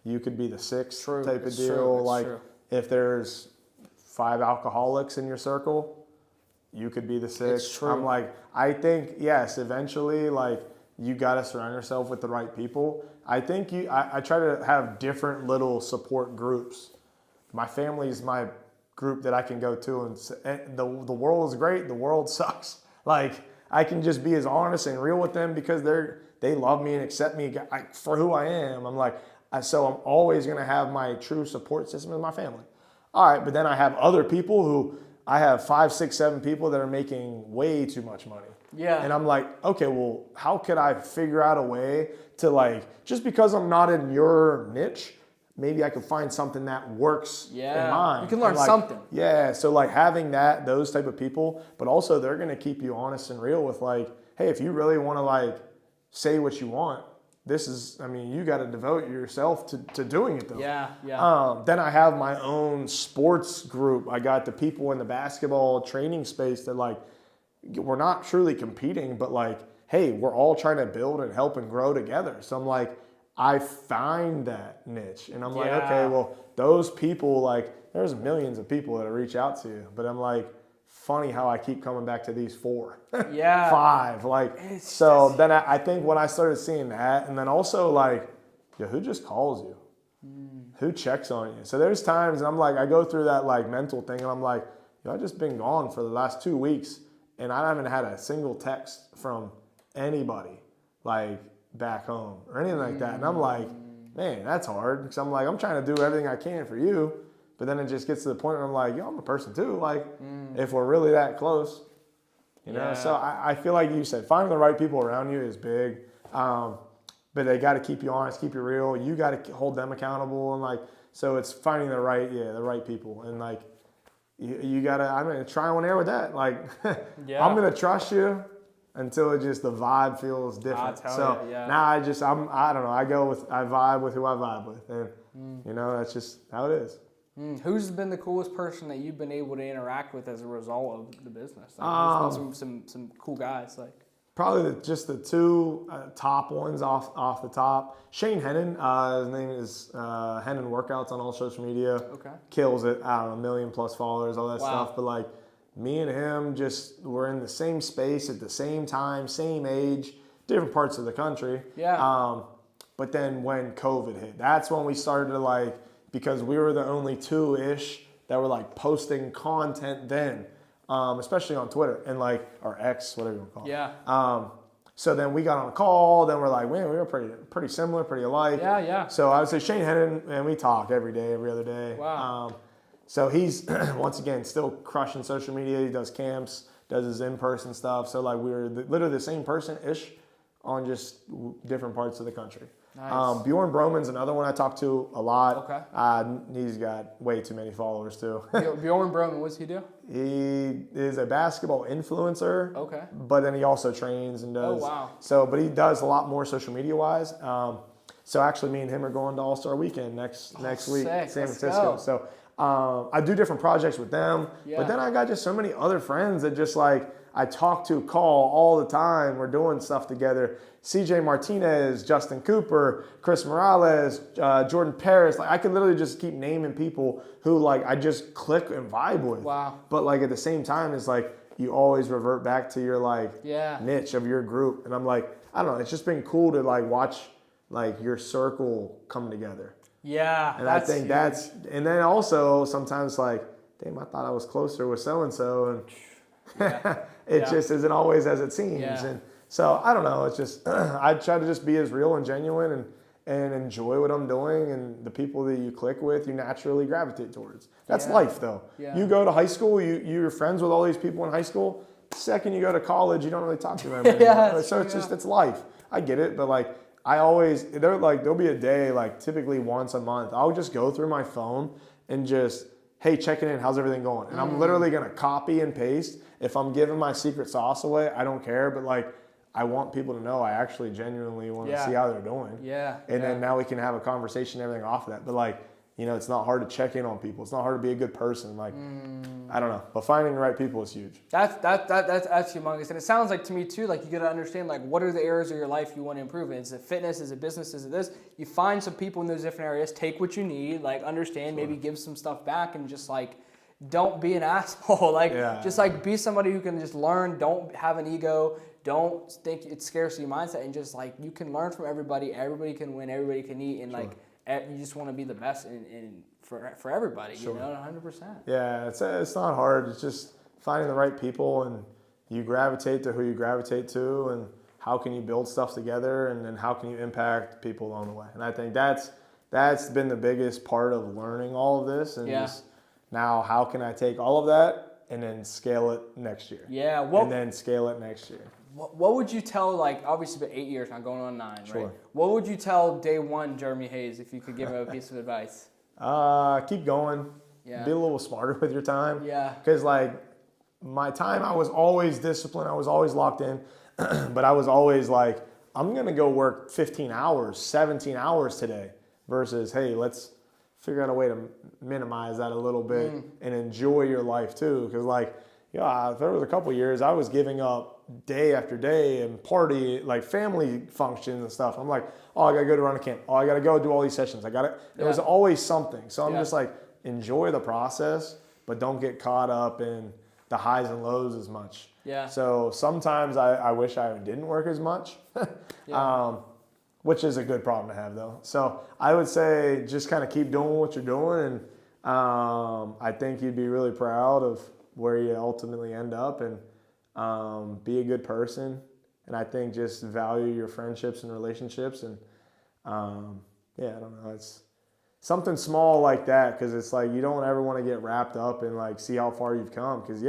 you could be the sixth type of deal. Like if there's 5 alcoholics in your circle, you could be the sixth. I'm like, I think yes, eventually like you got to surround yourself with the right people. I think I try to have different little support groups. My family is my group that I can go to, and the world is great. The world sucks. Like I can just be as honest and real with them because they love me and accept me for who I am. I'm like. So I'm always going to have my true support system as my family. All right, but then I have other people who I have 5, 6, 7 people that are making way too much money. Yeah. And I'm like, okay, well, how could I figure out a way to like, just because I'm not in your niche, maybe I could find something that works in mine. You can learn something. Yeah, so like having those type of people, but also they're going to keep you honest and real with like, hey, if you really want to like say what you want, you got to devote yourself to doing it though. Yeah. Then I have my own sports group. I got the people in the basketball training space that like, we're not truly competing, but like, hey, we're all trying to build and help and grow together. So I'm like, I find that niche and I'm like, okay, well, those people, like there's millions of people that reach out to you, but I'm like, funny how I keep coming back to these 4, 5, like, so then I think when I started seeing that, and then also like, who just calls you? Who checks on you? So there's times and I'm like, I go through that like mental thing and I'm like, I've just been gone for the last 2 weeks and I haven't had a single text from anybody like back home or anything like that. And I'm like, man, that's hard because I'm like, I'm trying to do everything I can for you. But then it just gets to the point where I'm like, yo, I'm a person too. Like, if we're really that close, you know? So I feel like you said, finding the right people around you is big. But they got to keep you honest, keep you real. You got to hold them accountable. And like, so it's finding the right people. And like, you got to, I'm going to try one air with that. Like, I'm going to trust you until the vibe feels different. Now I don't know. I vibe with who I vibe with. And, you know, that's just how it is. Who's been the coolest person that you've been able to interact with as a result of the business? Like, there's been some cool guys. Like probably just the 2 top ones off the top. Shane Hennon, his name is Hennon Workouts on all social media. Okay, kills it. I don't know, 1 million+ followers, all that stuff. But like me and him, just were in the same space at the same time, same age, different parts of the country. Yeah. But then when COVID hit, that's when we started to like. Because we were the only 2-ish that were like posting content then, especially on Twitter and like, or X, whatever you want to call it. Yeah. So then we got on a call, then we're like, man, we were pretty similar, pretty alike. Yeah. So I would say Shane Hennon, and we talk every day, every other day. Wow. So he's, once again, still crushing social media. He does camps, does his in-person stuff. So like we were literally the same person-ish on just different parts of the country. Nice. Bjorn Broman's another one I talk to a lot. Okay. He's got way too many followers too. Bjorn Broman, what's he do? He is a basketball influencer. Okay. But then he also trains and does. Oh, wow. So, but he does a lot more social media wise. So actually, me and him are going to All-Star Weekend next week, sick. San Let's Francisco. go. So I do different projects with them. Yeah. But then I got just so many other friends that just like I talk to, call all the time. We're doing stuff together. CJ Martinez, Justin Cooper, Chris Morales, Jordan Paris. Like I could literally just keep naming people who like I just click and vibe with. Wow. But like at the same time, it's like you always revert back to your like niche of your group. And I'm like, I don't know. It's just been cool to like watch like your circle come together. Yeah. And I think that's, and then also sometimes like, damn, I thought I was closer with so-and-so. And it just isn't always as it seems. Yeah. And so I don't know. It's just, I try to just be as real and genuine and enjoy what I'm doing. And the people that you click with, you naturally gravitate towards. That's life though. Yeah. You go to high school, you're friends with all these people in high school. The second you go to college, you don't really talk to them anymore. So it's just, it's life. I get it. But like, there'll be a day, like typically once a month, I'll just go through my phone and just, hey, checking in, how's everything going? And I'm literally going to copy and paste. If I'm giving my secret sauce away, I don't care. But like, I want people to know I actually genuinely want to see how they're doing. Yeah. And then now we can have a conversation, everything off of that. But like, you know, it's not hard to check in on people. It's not hard to be a good person. Like, I don't know. But finding the right people is huge. That's humongous. And it sounds like to me too, like you got to understand like what are the areas of your life you want to improve in? Is it fitness? Is it business? Is it this? You find some people in those different areas, take what you need, like understand, maybe give some stuff back and just like don't be an asshole. Like just like be somebody who can just learn, don't have an ego, don't think it's scarcity mindset, and just like you can learn from everybody can win, everybody can eat, and like you just want to be the best for everybody, you know, 100%. Yeah, it's not hard. It's just finding the right people, and you gravitate to who you gravitate to, and how can you build stuff together, and then how can you impact people along the way. And I think that's been the biggest part of learning all of this, and just now how can I take all of that and then scale it next year? Yeah, and then scale it next year. What would you tell, like, obviously been 8 years now, going on 9, right? What would you tell day one Jeremy Hayes if you could give him a piece of advice? Keep going. Be a little smarter with your time. Yeah. Because, like, my time, I was always disciplined. I was always locked in. But I was always like, I'm going to go work 15 hours, 17 hours today versus, hey, let's figure out a way to minimize that a little bit and enjoy your life, too. Because, like, there was a couple years I was giving up day after day and party, like family functions and stuff. I'm like, oh, I got to go to run a camp. Oh, I got to go do all these sessions. There was always something. So I'm just like, enjoy the process, but don't get caught up in the highs and lows as much. Yeah. So sometimes I wish I didn't work as much, which is a good problem to have though. So I would say just kind of keep doing what you're doing. And I think you'd be really proud of where you ultimately end up, and be a good person. And I think just value your friendships and relationships. And I don't know, it's something small like that, because it's like you don't ever want to get wrapped up and like see how far you've come, because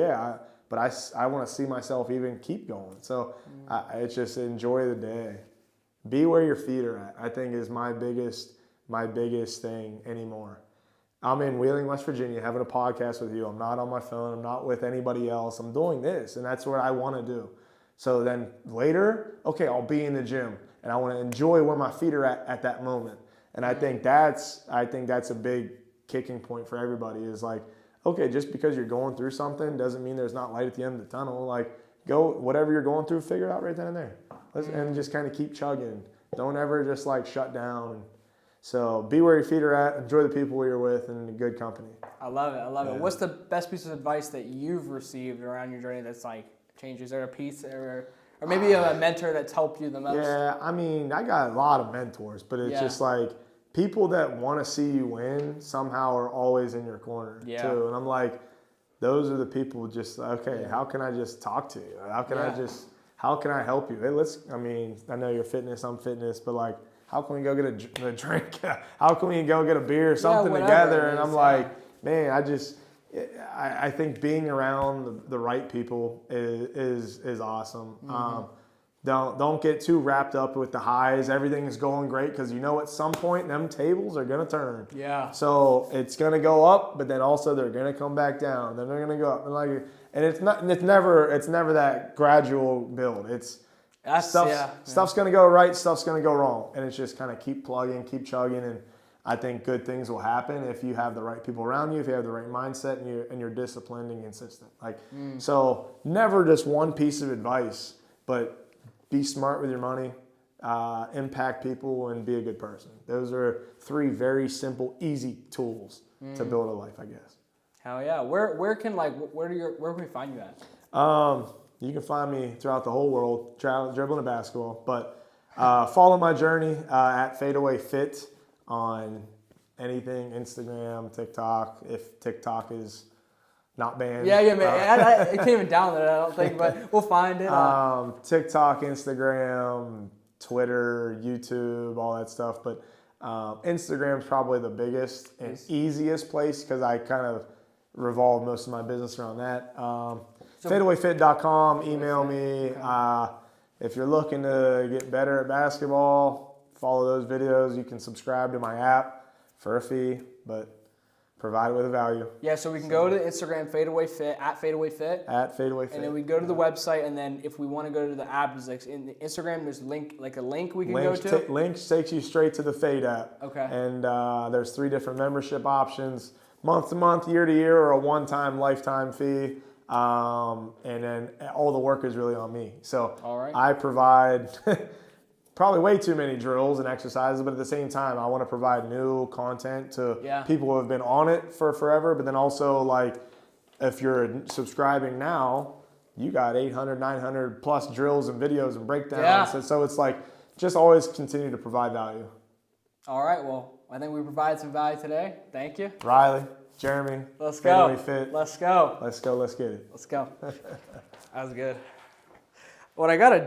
but I want to see myself even keep going. So it's just enjoy the day, be where your feet are at, I think is my biggest thing anymore. I'm in Wheeling, West Virginia, having a podcast with you. I'm not on my phone. I'm not with anybody else. I'm doing this, and that's what I want to do. So then later, okay, I'll be in the gym, and I want to enjoy where my feet are at that moment. And I think that's a big kicking point for everybody, is like, okay, just because you're going through something doesn't mean there's not light at the end of the tunnel. Like, go, whatever you're going through, figure it out right then and there. And just kind of keep chugging. Don't ever just like shut down. So be where your feet are at, enjoy the people you're with, and a good company. I love it. What's the best piece of advice that you've received around your journey that's like changed? Is there a piece or maybe a mentor that's helped you the most? Yeah, I mean, I got a lot of mentors, but it's just like people that want to see you win somehow are always in your corner too. And I'm like, those are the people just, okay, how can I just talk to you? How can I help you? Hey, I know you're fitness, I'm fitness, but like, how can we go get a drink? How can we go get a beer or something together? And I'm like, man, I think being around the right people is awesome. Don't get too wrapped up with the highs. Everything is going great because you know at some point them tables are gonna turn. Yeah. So it's gonna go up, but then also they're gonna come back down. Then they're gonna go up, and it's never that gradual build. Stuff's gonna go right, stuff's gonna go wrong, and it's just kind of keep plugging, keep chugging, and I think good things will happen if you have the right people around you, if you have the right mindset, and you're disciplined and consistent. So never just one piece of advice, but be smart with your money, impact people, and be a good person. Those are 3 very simple, easy tools to build a life, I guess. Hell yeah! Where can we find you at? You can find me throughout the whole world, dribbling a basketball. But follow my journey at Fadeaway Fit on anything, Instagram, TikTok, if TikTok is not banned. Yeah, man. I can't even download it, I don't think, but we'll find it. TikTok, Instagram, Twitter, YouTube, all that stuff. But Instagram's probably the biggest and easiest place because I kind of revolve most of my business around that. Fadeawayfit.com, email me. Okay. If you're looking to get better at basketball, follow those videos. You can subscribe to my app for a fee, but provide it with a value. Yeah, so we can go to Instagram, Fadeaway Fit, at Fadeaway Fit. At Fadeaway Fit. And then we go to the website, and then if we want to go to the app, in the Instagram, there's a link we can go to? Links takes you straight to the Fade app. Okay. And there's 3 different membership options, month to month, year to year, or a one-time lifetime fee. And then all the work is really on me. So I provide probably way too many drills and exercises, but at the same time, I want to provide new content to people who have been on it for forever. But then also, if you're subscribing now, you got 800, 900 plus drills and videos and breakdowns. Yeah. So it's just always continue to provide value. All right. Well, I think we provided some value today. Thank you. Riley, Jeremy. Let's go. Fit. Let's go. Let's go. Let's get it. Let's go. That was good. What I got to